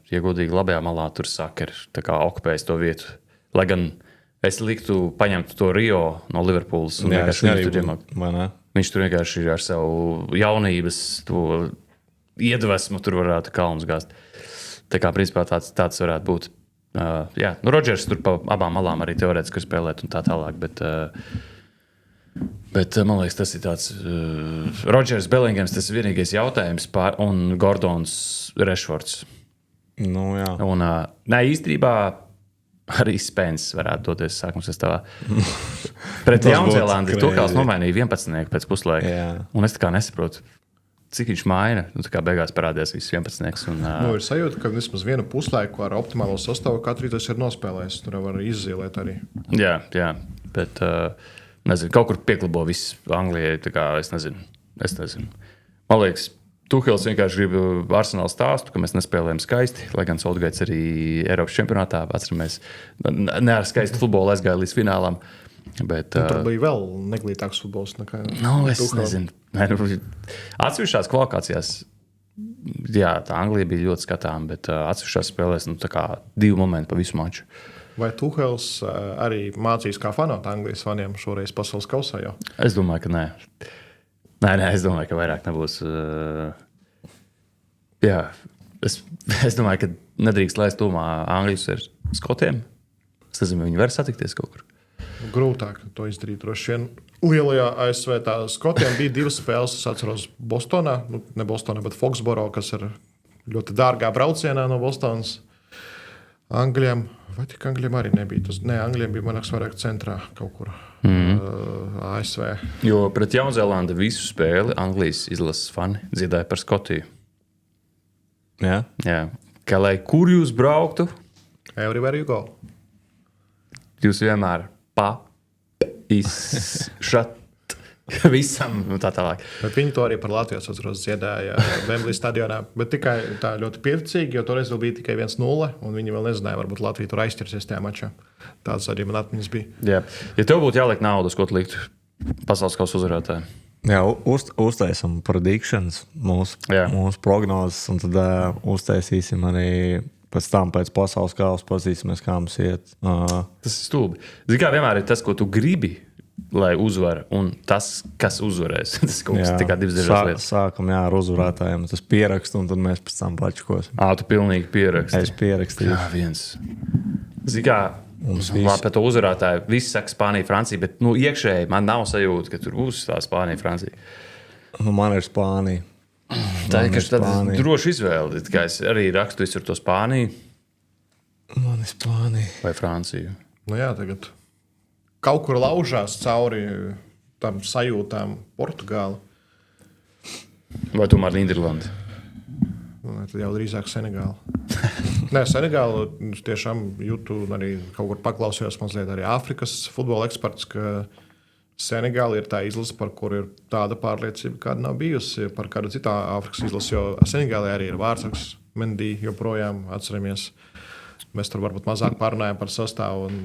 ja godīgi, labajā malā tur Saka ir tā kā okupējis to vietu. Lai gan es liktu paņemt to Rio no Liverpoolas. Viņš tur vienkārši ir ar savu jaunības iedvesmu, tur varētu kalnus gāzt. Tā kā principā tāds varētu būt. Rodžers tur pa abām malām arī teorētiski spēlēt un tā tālāk. Bet man liekas, tas ir tāds Rodžers, Bellinghams, tas ir vienīgais jautājums un Gordons, Rešfords. Jā. Un īstenībā arī Spence varētu doties sākuma sastāvā. Pret Jaunzēlandi Tuchels nomainīja 11 pēc puslaika. Un es tā kā nesaprotu, cik viņš maina. Tā kā beigās parādījās viss 11. Ir sajūta, ka vismaz vienu puslaiku ar optimālo sastāvu katru tas ir nospēlējis. Tur var izzīlēt arī. Jā, bet nezinu, kaut kur pieklabo viss Anglijai. Tā kā es nezinu. Man liekas, Tuhels vienkārši grib Arsenālu stāstu, ka mēs nespēlējam skaisti. Lai gan Southgates arī Eiropas čempionātā, atceramies, ne ar skaistu futbolu aizgāja līdz finālam. Bet, Tur bija vēl neglītāks futbols nekā es nezinu. Atsevišķās kvalifikācijās, jā, tā Anglija bija ļoti skatām, bet atsevišķās spēlēs tā kā 2 momenti pa visu maču. Vai Tuhels arī mācīs kā fanot Anglijas faniem šoreiz pasaules kausā jau? Es domāju, ka nē. Nē, es domāju, ka vairāk nebūs. Jā, es domāju, ka nedrīkst laist tūmā Angļus ar skotiem. Es nezinu, vai viņi var satikties kaut kur. Grūtāk to izdarīt. Droši vien lielajā ASV tā Skotiem bija 2 spēles. Es atceros Bostonā, ne Bostonā, bet Foxboro, kas ir ļoti dārgā braucienā no Bostonas. Angļiem, vai tik Angļiem arī nebija tas? Nē, Angļiem bija manāks vairāk centrā kaut kur ASV. Jo pret Jaunzēlandi visu spēli Anglijas izlases fani dziedāja par Skotiju. Jā. Jā. Kā lai kur jūs brauktu, Everywhere you go. jūs vienmēr izšat visam tā tālāk. Bet viņi to arī par Latvijas atceros dziedāja Wembley stadionā. Bet tikai tā ļoti pieticīgi, jo toreiz vēl bija tikai 1-0, un viņi vēl nezināja, varbūt Latvija tur aizķersies tajā mačā. Tāds arī man atmiņas bija. Jā. Ja tev būtu jāliek naudas, ko tu liktu pasaules kausa uzvarētājiem? Jā, uztaisam predictions, mūsu prognozes, un tad uztaisīsim arī pēc tam, pēc pasaules kausa, pazīsimies, kā mums iet. Tas ir stulbi. Zini, kā vienmēr ir tas, ko tu gribi, lai uzvar, un tas, kas uzvarēs. Tas kaut kas tikai 2 dažādas lietas. Sākam ar uzvarētājiem, tas pierakstu, un tad mēs pēc tam pačkosim. Tu pilnīgi pieraksti. Es pierakstīju. Jā, viens. Zini, kā labi, par to uzvarētāju visi saka Spānija, Francija, bet iekšēji man nav sajūta, ka tur būs tā Spānija, Francija. Man ir Spānija. Tā ir tāda droša izvēle. Kā es arī rakstu ar to Spāniju. Man ir Spānija. Vai Franciju. Nu jā, tagad kaut kur laužās cauri tam sajūtām Portugāli. Vai tomēr Nīderlandi? Tad jau drīzāk Senegāla. Nē, Senegāla tiešām jūtu arī kaut kur paklausījos mazliet arī Āfrikas futbola eksperts, ka Senegāla ir tā izlase, par kuru ir tāda pārliecība, kāda nav bijusi par kādu citu Āfrikas izlasi, jo Senegālē arī ir vārdsargs Mendy joprojām atceramies. Mēs tur varbūt mazāk pārunājam par sastāvu un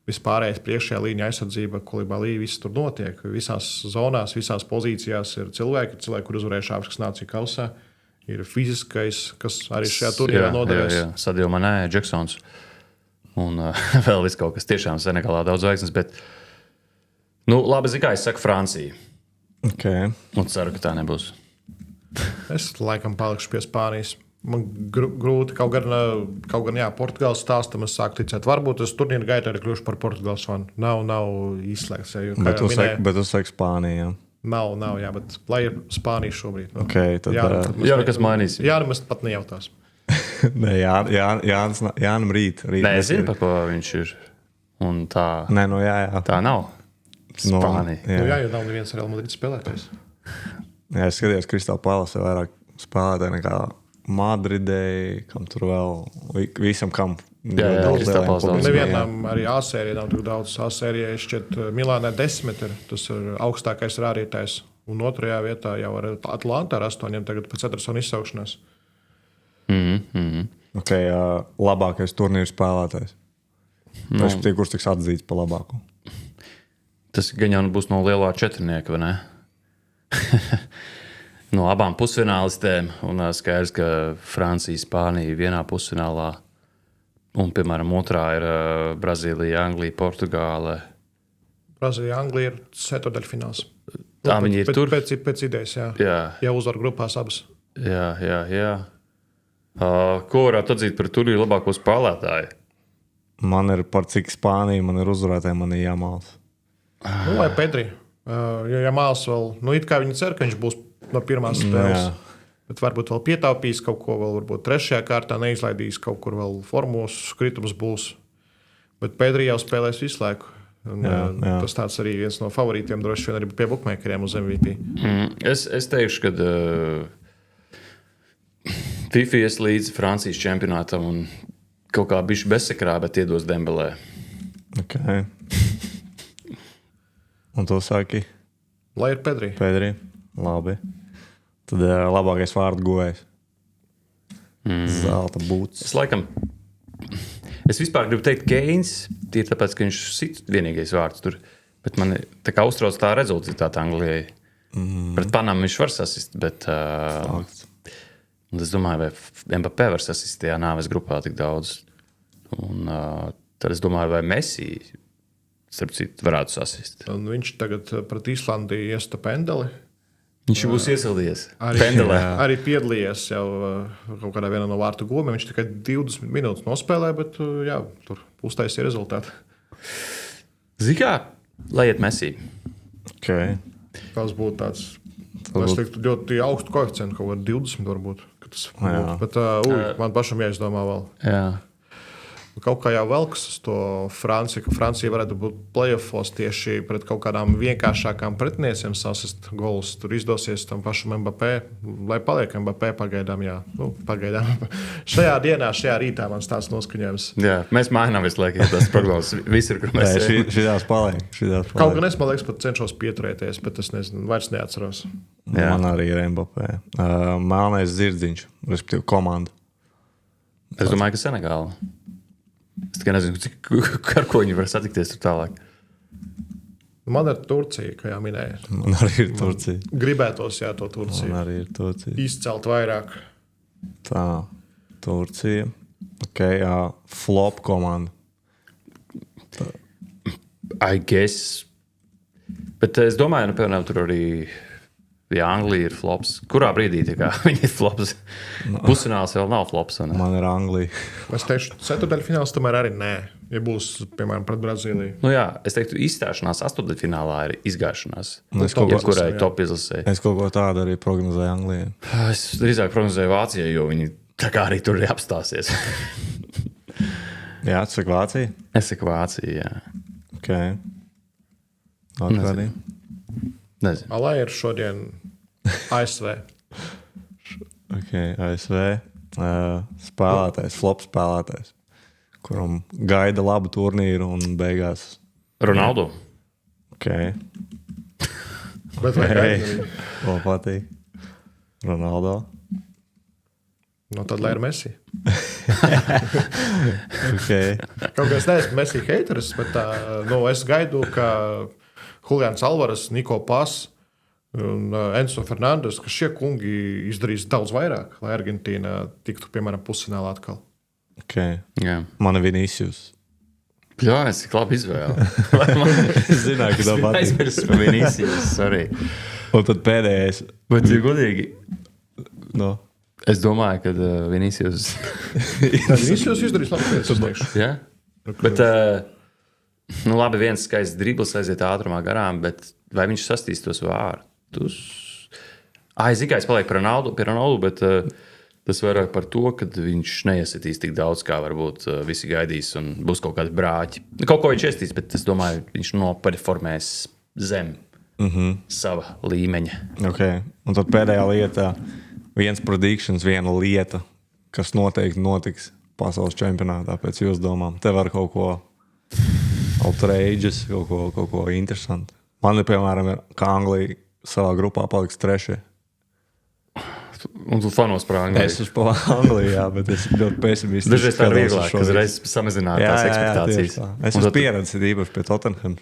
vispārējais priekšējā līņa aizsardzība, Koulibaly, viss tur notiek. Visās zonās, visās pozīcijās ir cilvēki, kur uzvarējuši Āfrikas nāciju kausā. Ir fiziskais, kas arī šajā turnīrā noderēs. Jā. Sadio Mané, Džeksons un vēl viss kaut kas tiešām Senegālā daudz zvaigznes, bet labi, zini, kā es saku Francija. Okay. Un ceru, ka tā nebūs. Es laikam palikšu pie Spānijas. Man grūti, kaut gan jā, Portugāles stāstam es sāku ticēt. Varbūt es turnīra gaitā arī kļūšu par Portugāles fanu. Nav izslēgts. Bet tu saki Spānija, jā. Nav, jā, bet lai ir Spānija šobrīd. Okay, tad, kas mainīs? Jā, mēs pat nejautās. Nē, Jānam rīt. Nē, es zinu, par ko viņš ir. Un tā, Nē, jā. Tā nav Spānija. Jā, jo nav neviens Real Madrid spēlētājs. Jā, es skatījos Kristāla Palasē vairāk spēlētāji nekā Madridei, kam tur vēl visam, kam nevienam arī A-sērijā nav tik daudz. A-sērijā šķiet Milānā 10 ir, tas ir augstākais rādītājs. Un otrajā vietā jau ar Atlantā ar 8, tagad pēc Edersona izsaukšanās. Okay, labākais turnīru spēlētājs. Kurš tiks atzīts par labāko? Tas gan jau būs no lielā četrnieka, vai ne? No abām pusfinālistēm. Un skaidrs, ka Francija, Spānija vienā pusfinālā. Un, piemēram, otrā ir Brazīlija, Anglija, Portugāle. Brazīlija, Anglija ir ceturdaļfināls. Tā viņi ir tur. Pēc idejas, jā. Ja uzvar grupās abas. Jā. Ko varētu atzīt par turnīru labāko spēlētāju? Man ir par cik Spānija, man ir uzvarētāji, man ir jāmāls. Vai Pedri. Jo jāmāls vēl, it kā viņi cer, ka viņš būs no pirmās spēles. Bet varbūt vēl pietaupīs kaut ko, vēl varbūt trešajā kārtā neizlaidīs kaut kur vēl formos, kritums būs. Bet Pedri jau spēlēs visu laiku. Jā. Tas tāds arī viens no favorītiem droši vien arī pie bookmakeriem uz MVP. Es teikšu, ka FIFA ies līdzi Francijas čempionātam un kaut kā bišķi bezsakrā, bet iedos Dembelē. Okay. Un tu saki? Lai ir Pedri. Pedri, labi. Tad labākais vārdu guvējs. Zelta būts. Es vispār gribu teikt Keins, tie tāpēc, ka viņš sit vienīgais vārds tur. Bet man tā kā uztrauc tā rezultāta Anglijai. Pret Panamu viņš var sasist, bet es domāju, vai Mbappé var sasist tajā nāves grupā tik daudz. Un tad es domāju, vai Messi, starp citu, varētu sasist. Un viņš tagad pret Īslandi iesta pendeli. Viņš būs iesildījies. Arī piedalījies jau kaut kādā vienā no vārtu gomiem. Viņš tikai 20 minūtes nospēlē, bet jā, tur uztaisīja rezultātu. Zikā, lai iet Messi. Okay. Tas būtu tāds, es teiktu, ļoti augstu koeficientu, kaut kā 20 varbūt. Bet man pašam jāizdomā vēl. Jā. Kaut kā jau velks uz to Franciju, ka Francija varētu būt playoffos tieši pret kaut kādām vienkāršākām pretiniecēm sasist golus. Tur izdosies tam pašam Mbappé, lai paliek Mbappé pagaidām. Jā. Pagaidām. Šajā dienā, šajā rītā man tāds noskaņojums. Jā, mēs mainām visu laiku, ja tas prognozes visur, kur mēs ejam. Šitās paliek. Kaut gan es, man liekas, pat cenšos pieturēties, bet es nezinu, vairs neatceros. Jā. Man arī ir Mbappé. Melnais zirdziņš, respektīvi komanda. Es domāju, ka Senegāla. Es tikai nezinu, ar ko viņi var satikties tur tālāk. Man ir Turcija, kā jau minēju. Man arī ir Turcija. Gribētos, jā, to Turciju. Man arī ir Turcija. Izcelt vairāk. Tā, Turcija. Ok, jā, flop komanda. I guess. Bet es domāju, piemēram, tur arī... Ja Anglija ir flops, kurā brīdī viņi ir flops? Pusfināls vēl nav flops. Man ir Anglija. Es teikšu, ceturdaļfināls tomēr arī nē. Ja būs, piemēram, pret Brazīliju. Nu jā, es teiktu, izstāšanās astoņdaļfinālā ir izgāšanās. Es kaut kurai top izlasēju. Es kaut ko tādu arī prognozēju Anglijai. Es drīzāk prognozēju Vācijai, jo viņi tā kā arī tur ir apstāsies. Jā, tu saki Vācija? Es saku Vācija, jā. Ok. Latvārī. Nezinu. Alai ir šodien ASV. Ok, ASV. Spēlētājs, flop spēlētājs, kuram gaida labu turnīru un beigās. Ronaldo. Ok. Bet vai gaida? Man patīk. Ronaldo. No tad lai ir Messi. Okay. Kaut kā es neesmu Messi hateris, bet es gaidu, ka Julians Alvares, Niko Pas un Enzo Fernandes, ka šie kungi izdarīs daudz vairāk, lai Argentīna tiktu, piemēram, pusfinālā atkal. Okay. Jā. Man ir Vinicius. Jā, es tik labi izvēlu. Es zināju, ka tev patīk. Aizmirsu par Vinicius, sorry. Un tad pēdējais. Bet, ja godīgi, No. es domāju, ka Vinicius... Vinicius izdarīs labi lietas, es teikšu. Jā? Bet, nu labi, viens skaists driblis aiziet ātrumā garām, bet vai viņš sastīs tos vārdus? Es tikai paliek pie Ronaldu, bet tas vairāk par to, ka viņš neiesitīs tik daudz, kā varbūt visi gaidīs, un būs kaut kādi brāķi. Kaut ko viņš iestīs, bet es domāju, viņš noperformēs zem sava līmeņa. Okay. Un tad pēdējā lieta, viens predictions, viena lieta, kas noteikti notiks pasaules čempionātā pēc jūsu domām. Te var kaut ko outrageous, kaut ko interesantu. Man ir, piemēram, ka Anglija savā grupā paliks trešie. Un tu fanos par Angliju. Es esmu par Angliju, jā, bet es ļoti pesimistiski. Dažreiz tā ir vieglāk, ka uzreiz samazināt tās ekspektācijas. Es esmu pieredzis īpaši pie Tottenham.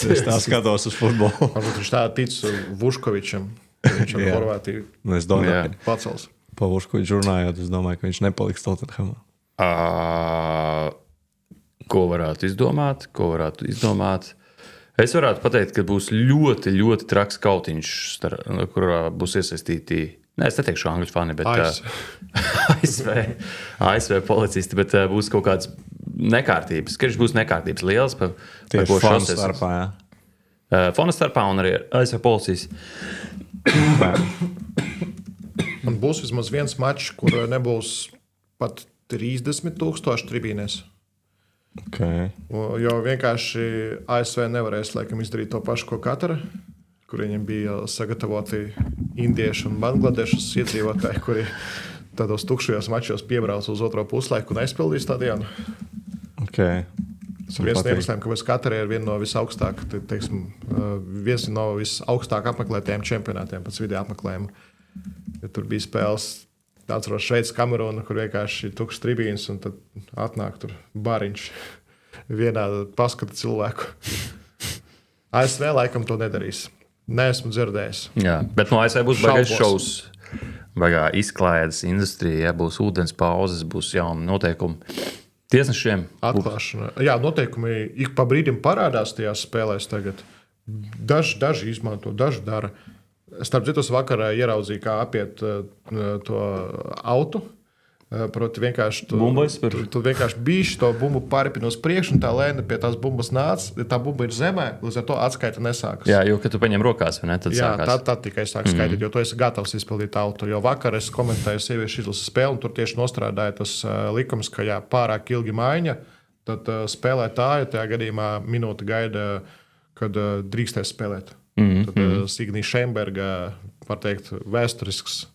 Es tā skatos uz futbolu. Varbūt viņš tā tic Vuškovičam, ka viņš ar Horvātiju Es domāju, pacels. pa Vuškoviču runājot, es domāju, ka viņš nepaliks Tottenhamā. Ko varētu izdomāt? Es varētu pateikt, ka būs ļoti, ļoti traks kautiņš, kurā būs iesaistīti, es neteikšu angļu fani, bet ASV policisti, bet būs kaut kādas nekārtības. Karš būs nekārtības liels par ko Fonu šos starpā, jā. Fonu starpā un arī ASV policijas. Un būs vismaz viens mačs, kur nebūs pat 30,000 tribīnēs. Okay. Jo vienkārši ASV nevarēs laikam izdarīt to pašu, ko Katara, kur viņiem bija sagatavoti indieši un bangladešas iedzīvotāji, kuri tādos tukšajos mačos piebrauc uz otro puslaiku un aizpildīs stadionu. Okay. Viens no iemesliem, kāpēc Katara ir viens no visaugstāk apmeklētajiem čempionātiem pēc video apmeklējuma. Ja tur bija spēles, atceros Šveices Kamerūnu, kur vienkārši ir tukšs tribīns, un tad atnāk tur bariņš vienā paskata cilvēku. ASV laikam to nedarīs. Neesmu dzirdējis. Jā, bet no ASV būs baigais šovs. Baigā izklaides industrija, ja būs ūdens pauzes, būs jauni noteikumi. Tiesnešiem atklāšana. Jā, noteikumi ik pa brīdim parādās tajās spēlēs tagad. Daži izmanto, daži dara. Starp citu, vakarā ieraudzīju, kā apiet to autu. Proti, vienkārši tu vienkārši bīši to bumbu pāripini uz priekšu, un tā lēna pie tās bumbas nāca. Tā bumba ir zemē, līdz ar to atskaita nesākas. Jā, jo, kad tu paņem rokās, vai ne, tad sākās. Tad tikai sāk skaitīt, jo tu esi gatavs izpildīt auto. Jo vakar es komentēju sieviešu izlases spēli, un tur tieši nostrādāja tas likums, ka jā, pārāk ilgi maiņa, tad spēlētāja tajā gadījumā minūte gaida, kad drīkstēs spēlēt. Tad Signija Šemberga, var teikt, vēsturisks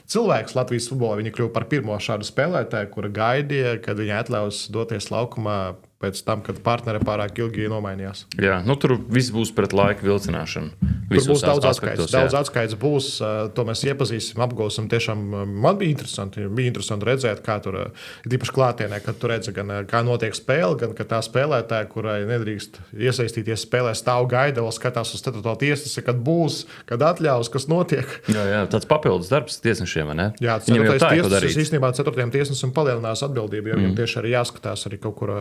cilvēks Latvijas futbolā. Viņa kļuva par pirmo šādu spēlētāju, kura gaidīja, kad viņa atļaus doties laukumā pēc tam, kad partneri pārāk ilgi nomainījās. Jā, nu tur viss būs pret laika vilcināšanu. Tur būs daudz atskaites. Daudz atskaites būs, to mēs iepazīsim, apgūsim. Tiešām man bija interesanti redzēt, kā tur ir īpaši klātienē, kad tur redz gan kā notiek spēle, gan ka tā spēlētāja, kurai nedrīkst iesaistīties spēlē, stāv gaida, vēl skatās uz to tiesnesi, kad būs, kad atļaus, kas notiek. Jā, tāds papildus darbs tiesnešiem, vai ne? Jā, tas īstenībā 4. tiesnesim palielinās atbildību, jo viņam tieši arī jāskatās arī kaut kur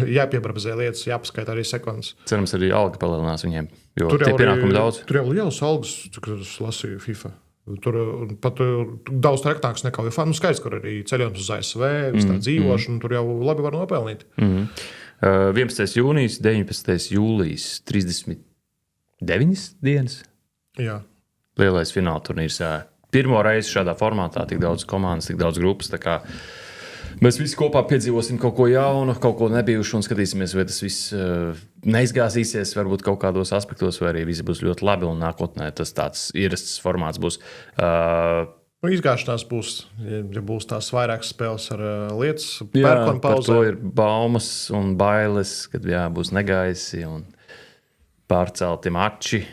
jāpiebrabzē lietas, jāpaskaita arī sekundes. Cerams, arī alga palielinās viņiem, jo tie pienākumi daudz. Tur jau lielas algas, cik es lasīju FIFA. Tur pat daudz traktāks nekā FIFA. Nu, skaidrs, kur arī ceļojums uz ASV, tā dzīvošana, tur jau labi var nopelnīt. 11. jūnijas, 19. jūlijas, 39 dienas. Jā. Lielais fināla turnīrs. Pirmo reizi šādā formātā tik daudz komandas, tik daudz grupas. Tā kā mēs visi kopā piedzīvosim kaut ko jaunu, kaut ko nebijušu un skatīsimies, vai tas viss neizgāzīsies varbūt kaut kādos aspektos, vai arī viss būs ļoti labi un nākotnē tas tāds ierasts formāts būs. Izgāšanās būs, ja būs tās vairākas spēles ar lietas pērkonu pauzē. To ir baumas un bailes, kad būs negaisi un pārcelti mači.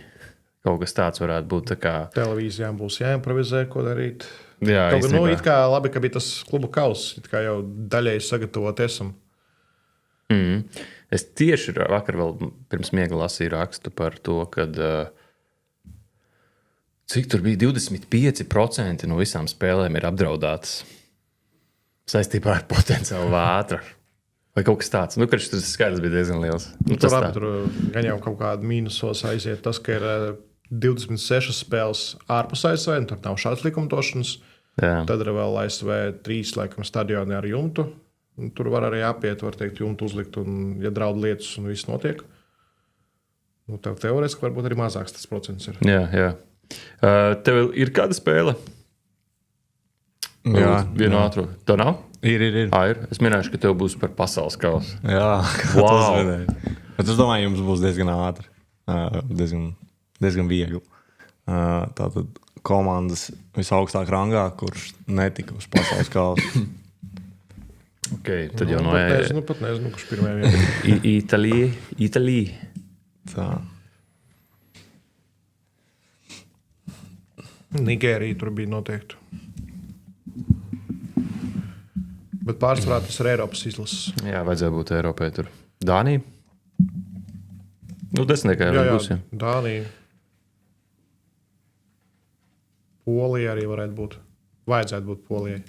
Kaut kas tāds varētu būt. Tā kā televīzijām būs jāimprovizē, ko darīt. Jā, kaut kā it kā labi, ka bija tas klubu kauss, it kā jau daļēji sagatavot esam. Es tieši vakar vēl pirms miega lasīju rakstu par to, kad cik tur bija 25% no visām spēlēm ir apdraudētas saistībā ar potenciālu vētru. Vai kaut kas tāds. Nu, kurš tas skaidrs bija diezgan liels. Tur gan jau kaut kāda mīnusos aiziet tas, ka ir 26 spēles ārpus ASV, un tur nav šādas likumdošanas. Jā. Tad ir vēl ASV 3 laikam stadioni ar jumtu. Un tur var arī apiet, var teikt, jumtu uzlikt, un ja draud lietas un viss notiek. Nu, tev teorētiski varbūt arī mazāks tas procents ir. Jā. Tev ir kāda spēle? Jā. Vienu ātru. Tā nav? Ir. Ir. Es minēšu, ka tev būs par pasaules kausu. Jā, wow. Bet es domāju, jums būs diezgan ātri. Diezgan viegli. Tātad komandas visaugstāk rangā, kurš netika uz pasaules kausu. Okay, tad jau pat nezinu, kurš pirmajā vietā. Itālija. Tā. Nigērija tur bija noteikti. Bet pārsvarā tas ir Eiropas izlases. Jā, vajadzēja būt Eiropai tur. Dānija? Nu, desmitniekā jau būs. Jā. Dānija. Polija arī varētu būt. Vajadzētu būt Polijai.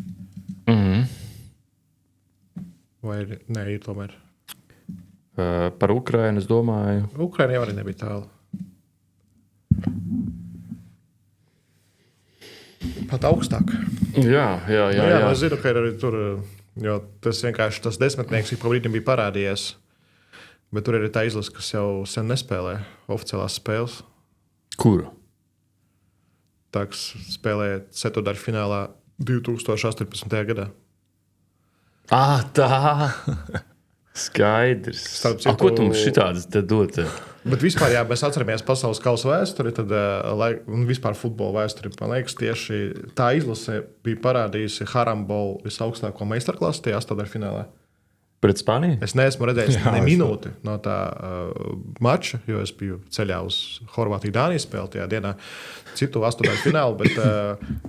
Vai nē, ir tomēr. Par Ukrainu es domāju. Ukraina jau arī nebija tālu. Pat augstāk. Jā. Es zinu, ka ir arī tur, jo tas vienkārši tas desmitnieks ik pa brīdim bija parādījies. Bet tur ir tā izlase, kas jau sen nespēlē oficiālās spēles. Kuru? Tā, kas spēlēja ceturtdaļu finālā 2018. gadā. Tā! Skaidrs. Ko tu mums šitādas te dot? Bet vispār, ja mēs atceramies pasaules kausa vēsturi, tad vispār futbola vēsturi, man liekas, tieši tā izlase bija parādījusi Harambolu visaugstāko meistarklasi tajā astotdaļfinālā. Pret Spāniju? Es neesmu redzējis Jā, ne es minūti no tā mača, jo es biju ceļā uz Horvātiju-Dānijas spēli tajā dienā, citu astotdaļu finālu. Bet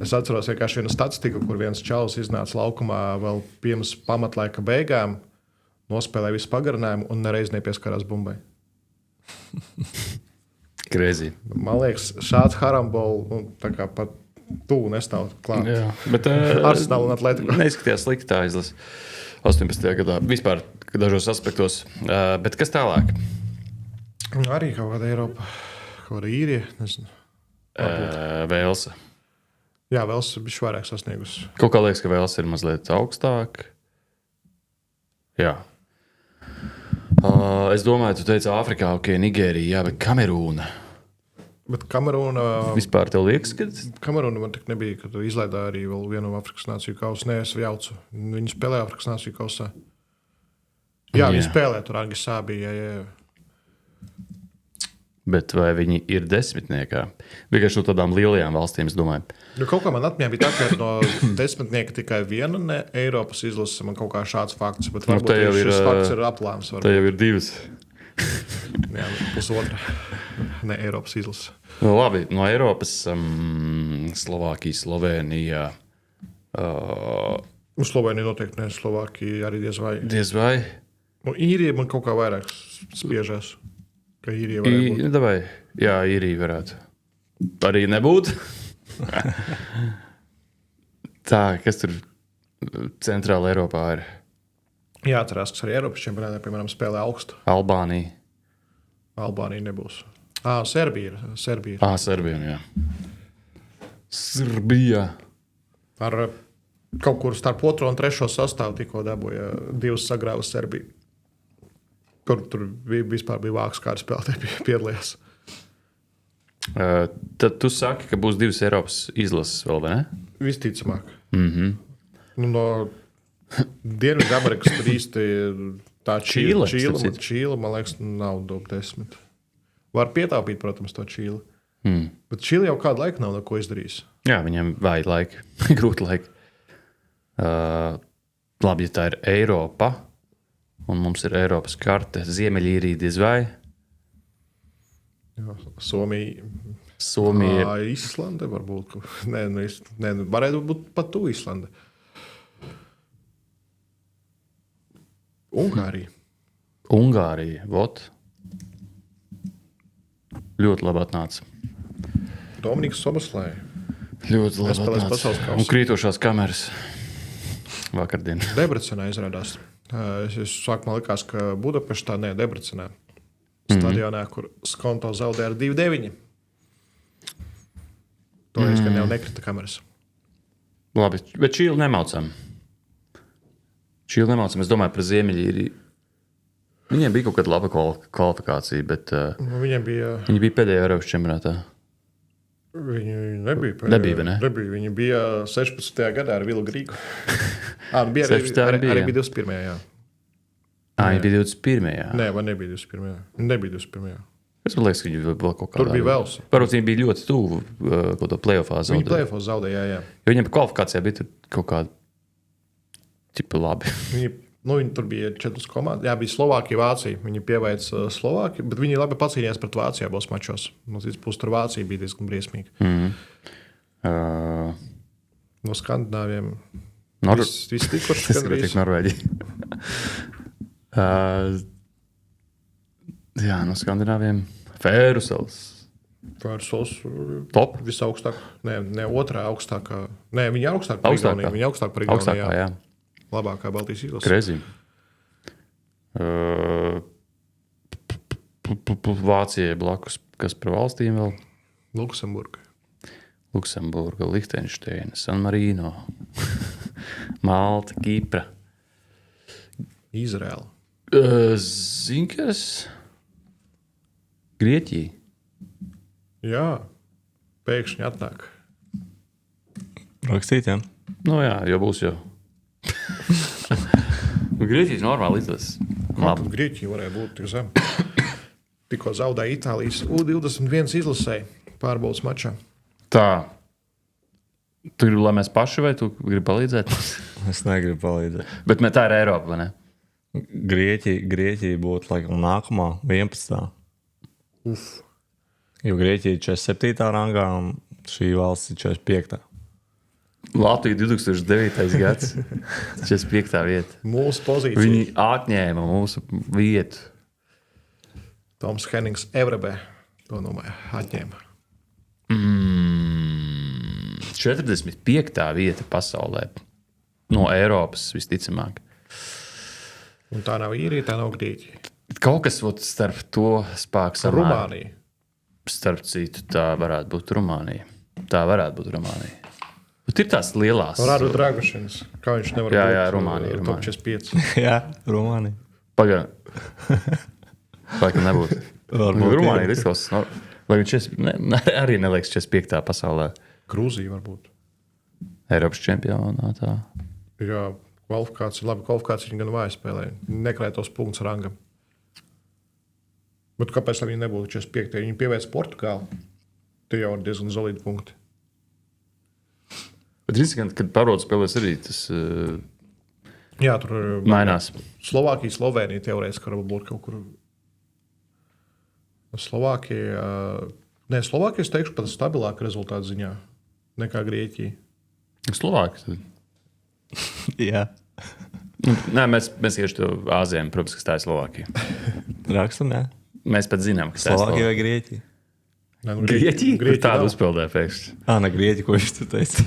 es atceros vienkārši vienu statistiku, kur viens čalis iznāca laukumā vēl pirms pamatlaika beigām, nospēlēja visu pagarinājumu un nereiz nepieskarās bumbai. Crazy. Man liekas, šāds harambols pat tuvu nestāv klāt. Jā, bet Arsenal un Atletico. neizskatījās slikti tā izlase 18. gadā. Vispār dažos aspektos. Bet kas tālāk? Arī kaut kāda Eiropa, kaut kāda īrija. Nezinu. Velsa. Jā, vēl es biju vairāk sasniegusi. Kaut kā liekas, ka Velsa ir mazliet augstāk. Jā. Es domāju, tu teici Āfrikā, ok, Nigērija, jā, bet Kamerūna. Bet Kamerūna Vispār tev liekas, ka man tik nebija, kad izlaidā arī vēl vienu Afrikas nāciju kausu. Nē, es jaucu. Viņi spēlēja Afrikas nāciju kausā. Jā, viņi spēlē tur Angisā bija. Jā. Bet vai viņi ir desmitniekā? Vienkārši no tādām lielajām valstīm, es domāju. Nu, kaut kā man atmiņā bija tā, ka no desmitnieka tikai viena ne Eiropas izlase. Man kaut kā šāds fakts, bet varbūt te jau šis fakts ir aplāms. Tā jau ir divas. Jā, pusotra ne Eiropas izlase. Nu, labi, no Eiropas Slovākija, Slovenija. Slovenija noteikti ne, Slovākija arī diez vai. Diez vai? Nu, īrija man kaut kā vairāk spiežās. Ka īrija varētu būt. Davai. Jā, īrija varētu. Arī nebūt. Tā, kas tur centrāla Eiropā ir? Jāatcerās, kas arī Eiropas čempionātā, piemēram, spēlē augstu. Albānija. Albānija nebūs. Serbija. Serbija, jā. Serbija. Ar kaut kur starp 2. un 3. sastāvu tikko dabūja 2 sagrāvas Serbiju. Tur vispār bija vāks, kāda spēlētāja piedalījās. Tad tu saki, ka būs 2 Eiropas izlases vēl, vai ne? Visticamāk. Nu, no Dienvidamerikas tur īsti tā Čīle, man liekas, nav top 10. Var pietaupīt, protams, to Čīli. Bet Čīle jau kādu laiku nav neko izdarījis. Jā, viņam vajag laika. Grūti laika. Labi, ja tā ir Eiropa, un mums ir Eiropas karte, Ziemeļīrija diez vai. Jā, Somija ir. Islande varbūt. Nē, varētu būt pat tu Islande. Ungārija, vot. Ļoti labi atnāca. Dominiks Soboslai. Ļoti labi Nespēlēs atnāca. pasaules kausu. Un krītošās kameras vakardien. Debrecenā izrādās. Es sākumā likās, ka Budapeštā, ne Debrecenā. Stadionā, kur Skonto zaudēja ar 2-9. Toreiz, kad jau nekrita kameras. Labi, bet Čīli nemaucam. Es domāju par Ziemeļīriju. Viņiem bija kaut kāda laba kvalifikācija, bet Viņiem bija. viņi bija pēdējā Eiropas čempionātā. Viņi nebija. Nebija, ne? Viņi bija 16. gadā ar Vilu Grīgu. Bija 16. arī bija. bija 21. Jā. Viņi bija 21. Jā. Nē, man nebija 21. Nebija 21. Es man liekas, ka viņi vēl kaut kādā. Tur bija Vels. Varbūt viņi bija ļoti tuvu kaut to play-offā Viņi zaudēt. play-offā zaudēja, jā. Jo viņiem kvalifikācijā bija tur kaut kāda tipa labi. Viņi tur bija 4 komandas. Jā, bija Slovākija, Vācija. Viņi pieveica Slovākiju, bet viņi labi pacīnījās pret Vāciju abos mačos. No citas puses, tur Vācija bija diezgan briesmīga. No skandināviem. Viss tikuši Tas ir gandrīz. tik Norvēģija. Jā, no skandināviem. Fērusels. Pārsos Top. visaugstāk. Ne otrā augstākā. Nē, viņa augstāk par Igauniju. Viņa augstāk par Igauniju. Augstākā, jā. Labākā Baltijas izlase. Krezi. Vācijai blakus, kas par valstīm vēl? Luksemburga. Luksemburga, Lihtenšteina, San Marino, Malta, Kipra. Izraela. Zinkas? Grieķija. Jā, pēkšņi atnāk. Rakstīt, jā. Nu jā, jau būs jau. Grieķijas normāli izlases. Labi. Grieķija varēja būt tik zem. Tikko zaudēja Itālijas U21 izlasē pārbaudas mačā. Tā. Tu gribi, lai mēs paši vai tu gribi palīdzēt? Es negribu palīdzēt. Bet tā ir Eiropa, vai ne? Grieķija būtu laikam nākamā 11. Jo Grieķija ir 47. rangā un šī valsts ir 45. Latvija 2009. gads, 45. vieta. Mūsu pozīcija. Viņi atņēma mūsu vietu. Toms Hennings Evrebē to atņēma. 45. vieta pasaulē. No Eiropas visticamāk. Un tā nav Īrija, tā nav Grieķija. Kaut kas starp to spēku samēru. Rumānija. Starp citu, tā varētu būt Rumānija. Bet ir tās lielās. Rādu Dragušins. Kā viņš nevar Jā, būt Rumānija. top 45. Jā, Rumānija. Pagaidām. Vai ka nebūtu? Varbūt Rumānija ir izklausās. Vai viņš arī neliekas 45. pasaulē? Grūzija varbūt. Eiropas čempionātā. Jā, kvalifikācija, labi kvalifikācija viņa gan vāja spēlē. Nekrētos punkts rangam. Bet kāpēc viņi nebūtu 45? Viņi pievērst Portugāli. Tie jau ir diezgan solidi punkti. Bet riskan, kad parodu spēlēs arī tas Jā, tur mainās. Slovākija, Slovēnija teorētiski var būt kaut kur. Slovākija, es teikšu, pat stabilāka rezultātu ziņā nekā Grieķija. Slovāki. Jā. Nē, mēs tieši to Āzijam, protams, kas tā ir Slovākija. Rakstam, jā. Mēs pat zinām, kas tā ir Slovākija vai Grieķija? Grieķija? Kur tādu nav. uzpildē pēkšņi? Ne Grieķija, ko viņš tu teica.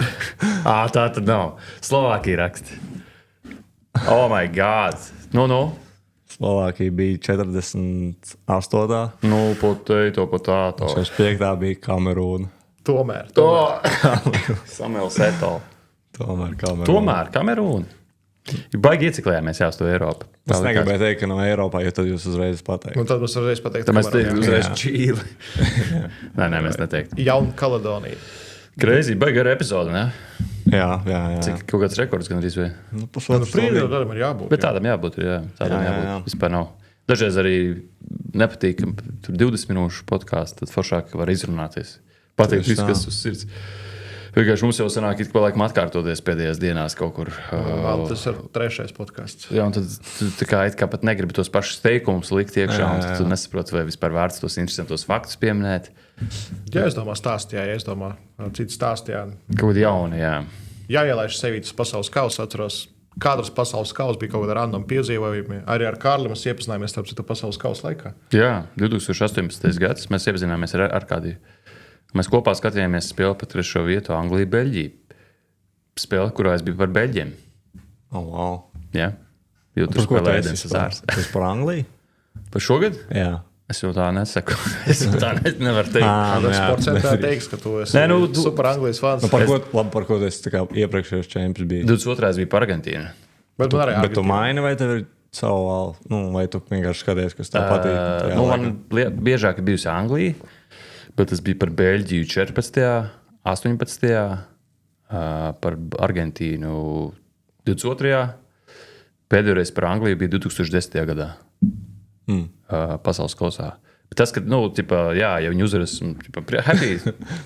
Tā tad nav. Slovākija raksta. Oh my God! Nu. Slovākija bija 48. Nu, potato. 65. bija Kamerūna. Tomēr. Samuels Eto'o. Tomēr Kamerūna. Baigi ieciklējāmies jā uz to Eiropu. Es negribēju teikt, ka no Eiropā, jo tad jūs uzreiz pateikt. Un tad mums uzreiz pateikt, Tad mēs teiktu uzreiz Jā. Čīli. Nē, mēs neteiktu. Jauna Kaledonija. Greizi, baigi ar epizodi, ne? Jā. Cik kaut kāds rekords gan arī bija. Prīdēļ tādam ir jābūt. Bet tādam jābūt, jā. Tādam Jā. jābūt. Vispār nav. Dažreiz arī nepatīk, ka tur 20 minūšu podkāsts, tad foršāk var izrunāties. Pateikt Tieši visu, tā. kas uz sirds. Vienkārši mums jau sanāk, it kā laikam atkārtoties pēdējās dienās kaut kur. Tas ir trešais podkāsts. Jā, un tad tu tā kā, it kā pat negribi tos pašus teikumus likt iekšā, un tad tu nesaproti, vai vispār vērts tos interesantos faktus pieminēt. Ja es domāju, cits stāstīja. Kaut kādi jauni, jā. Jāielaiž sevi tas pasaules kausa, atceros. Katrs pasaules kausa bija kaut kāda random piedzīvojumi. Arī ar Kārli mēs iepazinājāmies starp citu pasaules kausa laikā. Jā, 2018. gads mēs iepazināmies ar Arkādiju. Mēs kopā skatījāmies spēli par 3. vietu Angliju, Beļģiju. Spēle, kurā es biju par Beļģiem. Wow. Jā, jo tur spēlēja Edens Zārs. Tas par Angliju? Par šogad? Jā. Es jau tā nesaku. Es jau tā nevaru teikt. Tas jā. sports centrā teiks, ka tu esi super Anglijas fans. Par ko tas iepriekšējos čempions bija? 22. bija par Argentīnu. Bet man arī Bet tu maini vai tev ir savu valstu? Vai tu vienkārši skaties, kas tev patīk? tajā Man biežāk ir bijusi Anglija, bet tas bija par Beļģiju 14. 18. Par Argentīnu 22. Pēdējais par Angliju bija 2010. gadā. Pasaules kausā. Bet tas, ka, ja viņi uzvaras, happy.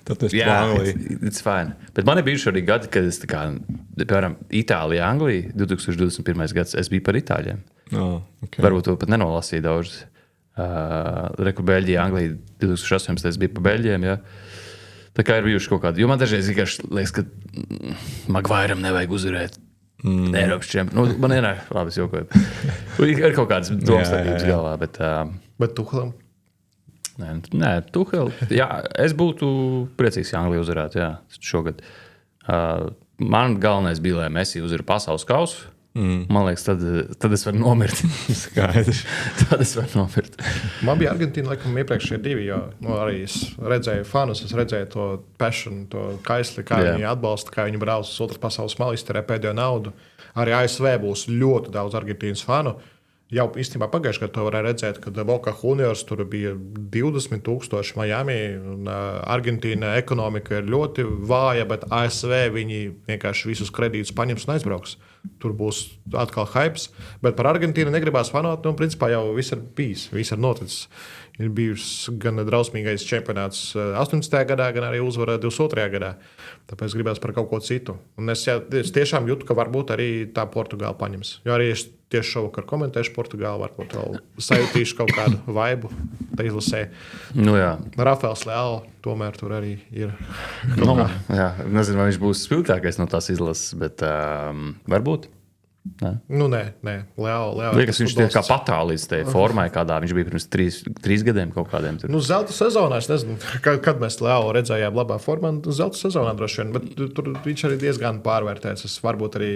Tad tas Jā, par Angliju. it's fine. Bet man ir bijuši arī gadi, kad es, piemēram, Itālija, Anglija, 2021. gads, es biju par Itāļiem. Okay. Varbūt to pat nenolasīju daudz. Reku Beļģija, Anglija, 2018. bija par Beļģiem. Ja? Tā kā ir bijuši kaut kādi. Jo man dažreiz vienkārši liekas, ka Magvairam nevajag uzvarēt. Eiropas čempionu. Man ir labi, es jokoju. Ir kaut kādas domstarpības galvā. Bet Tuhelam? Nē, Tuhel. Jā, es būtu priecīgs, ja Anglija uzvarētu šogad. Man galvenais bija, lai Messi uzvarētu pasaules kausu. Man liekas, tad es varu nomirt. Skaidrs. Tad es varu nomirt. Man bija Argentīna, laikam, iepriekšējie divi, jo arī es redzēju fanus, es redzēju to passion, to kaisli, kā viņi atbalsta, kā viņi brauc uz otras pasaules malu, izterē pēdējo naudu. Arī ASV būs ļoti daudz Argentīnas fanu. Jau īstenībā pagājušajā gadā to varēja redzēt, kad Boca Juniors tur bija 20,000 Miami. Argentīna ekonomika ir ļoti vāja, bet ASV viņi vienkārši visus kredītus paņems un aizbrauks. Tur būs atkal hypes. Bet par Argentīnu negribās fanot. Principā jau viss ir bijis, viss ir noticis. ir bijis gan drausmīgais čempionāts 18. gadā, gan arī uzvara 22. gadā. Tāpēc gribēs par kaut ko citu. Un es tiešām jūtu, ka varbūt arī tā Portugāla paņems. Jo arī es tieši šovakar komentēšu Portugālu, varbūt vēl sajūtīšu kaut kādu vaibu. Tā izlasē. Nu, jā. Rafaels Leao tomēr tur arī ir. Jā, nezinu, vai viņš būs spilgtākais no tās izlases, bet varbūt. Nu, nē. Leao Liekas, viņš tiek kā patālīdz tajā formai, kādā viņš bija pirms 3 gadiem kaut kādiem. Tur. Nu, zelta sezonā, es nezinu, kad mēs Leao redzējām labā formā. Zelta sezonā droši vien, bet tur viņš arī diezgan pārvērtēts. Es varbūt arī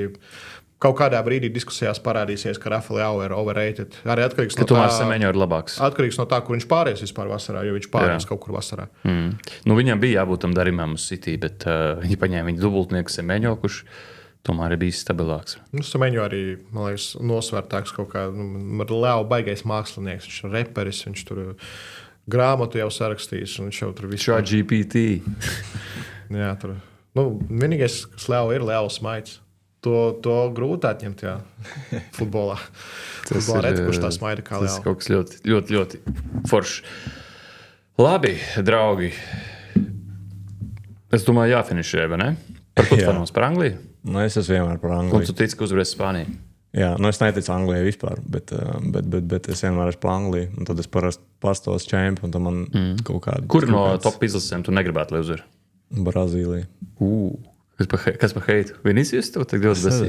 kaut kādā brīdī diskusijās parādīsies, ka Rafael Leao ir overrated. Arī atkarīgs no tā, Semeņo ir labāks. Atkarīgs no tā, kur viņš pāries vispār vasarā, jo viņš pāries kaut kur vasarā. Nu, viņam bija jābūt tam darījumam uz City, bet viņi paņēma viņu dubultnieku Semeņo, kurš tomēr ir bijis stabilāks. Nu, Semeņo arī, man liekas, nosvērtāks kaut kā. Leao baigais mākslinieks, viņš ir reperis, viņš tur grāmatu jau sarakstījis. Viņš jau tur visu. Šā GPT. Jā, tur. Nu, vienīgais, kas Leao ir, Leao smaids. To grūti atņemt, jā, futbolā. Futbolā reti, kurš tā smaida kā Leao. Tas kaut kas ļoti, ļoti, ļoti foršs. Labi, draugi. Es domāju, jāfinišē, vai ne? Par ko tu fanos? Par Angliju? Nu, es esmu vienmēr par Angliju. Un tu tici, ka uzvarēs Spāniju? Jā, nu es neticu Anglijai vispār, bet es vienmēr esmu par Angliju. Un tad es parasti pastos čempi, un tad man kaut kāda... Kur no top izlasēm tu negribētu, lai uzvar? Brazīlija. Kas par heitu? Vinicius tev tagad ļoti besī?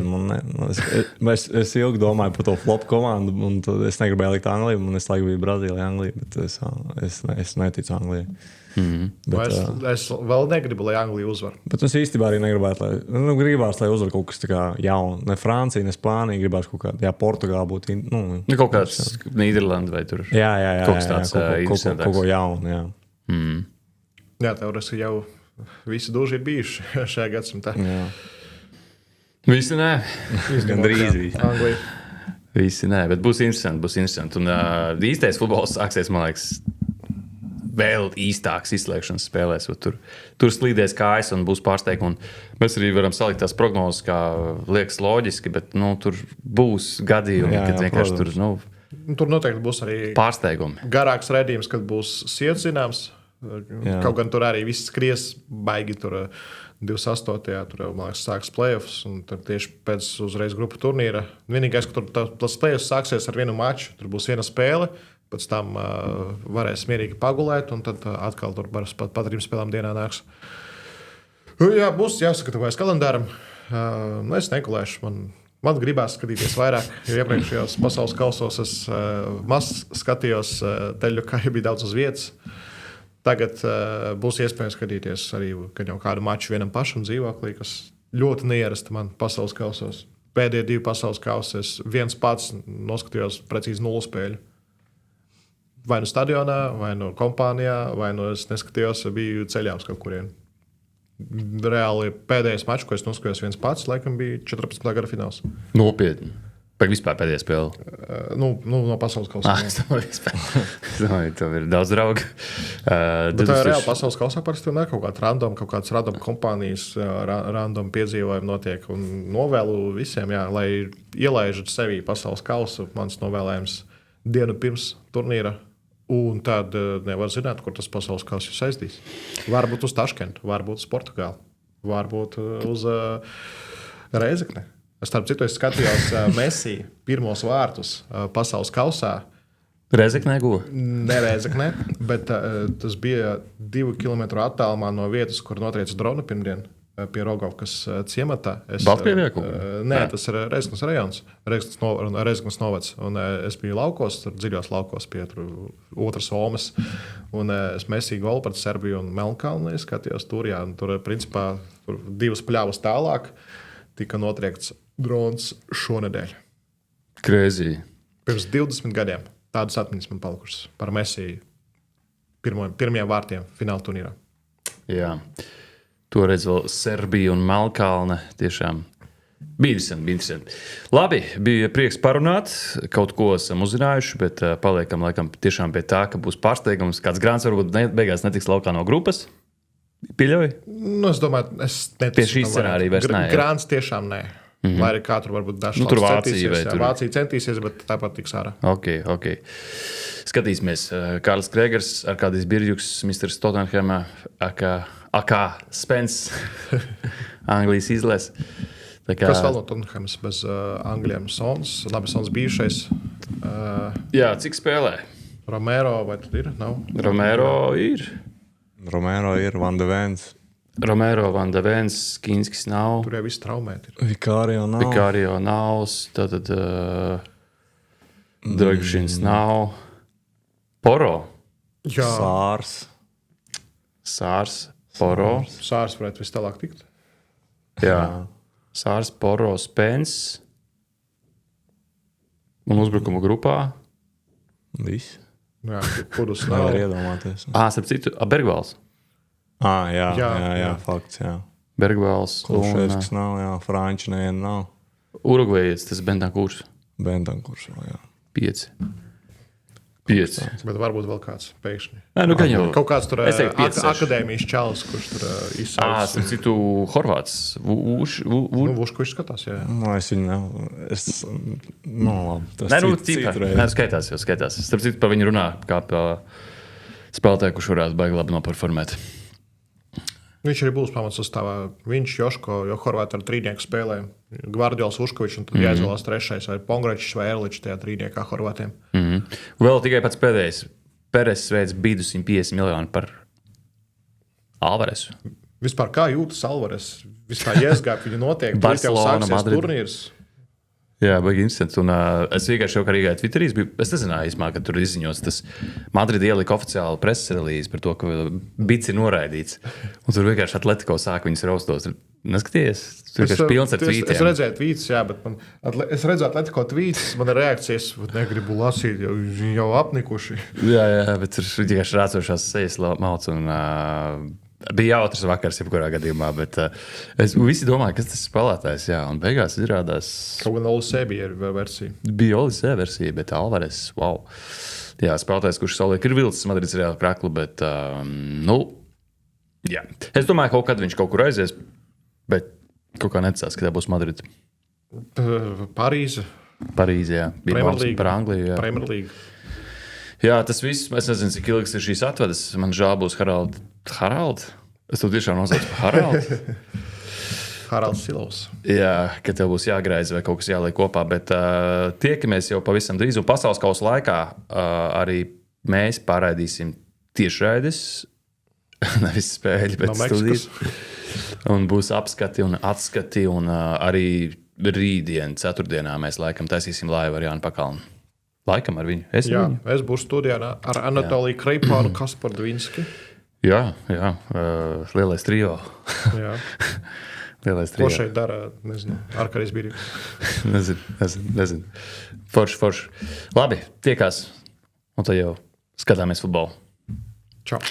Es ilgi domāju par to flop komandu, un es negribēju likt Angliju, un es laiku biju Brazīlija, Anglija, bet es neticu Anglijai. Bet, es vēl negribu, lai Anglija uzvar. Bet es īstenībā arī negribētu, lai uzvar kaut kas tā kā jaunu. Ne Francija, ne Spānija, gribētu kaut kādā, Portugāla būtu. Kaut kāds Nīderlanda vai tur. Jā, kaut kas tāds kaut ko jaunu, jā. Jā, tev jau visi duži ir bijuši šajā gadsimtā. Jā. Visi nē. Gandrīz visi. Anglija. Visi nē, bet būs interesanti. Un īstais futbols sāksies, man liekas, vēl īstāks izslēgšanas spēlēs. Tur slīdēs kājas un būs pārsteigumi. Mēs arī varam salikt tās prognozes, kā liekas loģiski, bet tur būs gadījumi, kad vienkārši tur tur noteikti būs arī pārsteigumi. Garāks redzējums, kad būs sirds zināms. Kaut gan tur arī viss skries baigi. Tur 28. tur man liekas sāks playoffs, un tur tieši pēc uzreiz grupu turnīra. Vienīgais, ka tur tas playoffs sāksies ar vienu maču. Tur būs viena spēle. Pēc tam varēs mierīgi pagulēt, un tad atkal tur pat 3 spēlēm dienā nāks. Jā, būs jāsagatavojas kalendāram. Es negulēšu. Man gribās skatīties vairāk, jo iepriekšējos pasaules kausos es maz skatījos daļu, kā jau bija daudz uz vietas. Tagad būs iespējams skatīties arī jau kādu maču vienam pašam dzīvoklī, kas ļoti neierasta man pasaules kausos. Pēdējie 2 pasaules kausi es viens pats noskatījos precīzi 0 spēļu. Vai nu stadionā, vai nu kompānijā, vai nu es neskatījos, biju ceļā uz kaut kurien. Reāli pēdējais mačs, ko es noskatījos viens pats, laikam bija 14. gada fināls. Nopietni. Pēc vispār pēdējā spēle? No pasaules kausa. Es domāju, tev ir daudz draugu. Bet tā ir reāli pasaules kausā parasti ne kaut kāds random kompānijas, random piedzīvojumi notiek. Un novēlu visiem, jā, lai ielaižat sevī pasaules kausu. Mans novēlējums dienu pirms turnīra. Un tad nevar zināt, kur tas pasaules kausa jūs aizdīs. Varbūt uz Taškentu, varbūt uz Portugāli, varbūt uz Reizekni. Es starp citu skatījos Messi pirmos vārtus pasaules kausā. Reizeknē guva? Ne Reizeknē, bet tas bija 2 kilometru attālumā no vietas, kur notriec drona pirmdien pie Rogovkas ciematā. Baltkrievijā? Nē, tas ir Reizeknas rajons, Reizeknas novads. Un es biju laukos, tur dziļos laukos pie otras Omas. Un es Messi golu pret Serbiju un Melnkalni skatījos tur. Jā, tur principā 2 pļavas tālāk tika notriekts drons šonedēļ. Crazy. Pirms 20 gadiem tādas atmiņas man palikušas par Messi pirmajiem vārtiem fināla turnīrā. Jā. Toreiz vēl Serbija un Melnkalne tiešām bija interesanti. Labi, bija prieks parunāt. Kaut ko esam uzzinājuši, bet paliekam laikam tiešām pie tā, ka būs pārsteigums. Kāds Grants varbūt beigās netiks laukā no grupas. Pieļauj? Nu, es domāju, es neticu. Pie šī scenārija vairs nē. Grants tiešām nē. Lai arī kā tur varbūt dažs tur Vācija centīsies, bet tāpat tiks ārā. Ok. Skatīsimies. Kārlis Kregers, Arkādijs Birģuks, Mr. Tottenhamā, AK Spence, Anglijas izlēs. Kas vēl no Tottenhamas bez Angļiem? Sons, labi, Sons bijušais. Jā, cik spēlē? Romero vai tad ir? Nav? Romero ir. Romero ir, Van de Vens. Romero, Van de Vens, Kinskis nav. Tur jau viss traumēti ir. Vikārio nav. Vikārio nav. Tātad Dragšins nav. Poro. Jā. Sārs. Poro. Sārs varētu viss tālāk tikt. Jā. Sārs, Poro, Spence. Un uzbrukuma grupā. Viss. Jā, kurus Nevar nav. iedomāties. Starp citu, Bergvāls. Jā, fakts, jā. Bergvāls Kulševskis nav, jā. Franči neviena nav. Urugvējietis, tas Bentankurs. Bentankurs vēl, jā. 5. Bet varbūt vēl kāds pēkšņi. Gan jau. Kaut kāds tur Es teiktu 5, 6. akadēmijas čalis, kurš tur izsauc. Starp citu, Horvāts. Vuškovičs skatās, jā. Nu, es viņu nav. Labi. Tas Nē, citreiz. Nē, skaitās. Starp citu, par viņu runā kā par spēlētāju, kurš varētu baigi labi noperformēt. Viņš arī būs pamats sastāvā. Viņš, Joško, jo Horvāti ar trīnieku spēlē. Gvardiols, Vuškovičs un tad jāizvēlās trešais. Vai Pongračs vai Erličs tajā trīniekā Horvātiem. Vēl tikai pats pēdējais. Peres veids bidu 150 miljonu par Alvaresu. Vispār kā jūtas Alvares? Vispār iesgāja, viņa notiek. Barcelona, Madrid. Turnīrs. Jā, baigi interesanti. Un, es vienkārši jau arī gāju Twitterī. Es nezināju, īsmā, ka tur izziņots tas Madrid ielika oficiāli preses relīzi par to, ka bits ir noraidīts. Un tur vienkārši Atletico sāk viņus raustos. Neskaties? Tur vienkārši pilns ar tvītiem. Es redzēju tvītus, jā, bet es redzēju Atletico tvītus. Man ir reakcijas, bet negribu lasīt, jo viņi jau apnikuši. Jā, bet tur vienkārši rācošās sejas mauc. Un, bija jautrs vakars, jebkurā gadījumā, bet visi domāja, kas tas spēlētājs. Jā, un beigās izrādās. Kaut gan Olisē bija versija. Bija Olisē versija, bet Alvares, wow. Jā, spēlētājs, kurš savulaik ir vilcis Madrids Reāla kraklu, bet, jā. Es domāju, kaut kad viņš kaut kur aizies, bet kaut kā necās, ka tā būs Madrid. Parīze. Parīze, jā. Bija balsts par Angliju, jā. Premier League. Jā, tas viss, es nezinu, cik ilgs ir šīs atvedas. Man žēl būs Harald. Es tev tiešām nosaucu par Haraldu. Haralds Silovs. Jā, ka tev būs jāgraiz vai kaut kas jāliek kopā, bet tiekamies jau pavisam drīz. Un pasaules kausa laikā arī mēs pārraidīsim tiešraides, nevis spēļi, bet studijas. Un būs apskati un atskati, un arī rītdien, ceturtdienā mēs laikam taisīsim laivu ar Jānu Pakalnu. Laikam ar viņu. Es būšu studijā ar Anatoliju Kreipānu, Kasparu Dvinski. Jā, lielais trio. Jā. Lielais trio. Ko šeit dara, nezinu, Arkādijs Birģuks. Nezinu. Forši. Labi, tiekās. Un tad jau skatāmies futbolu. Čau.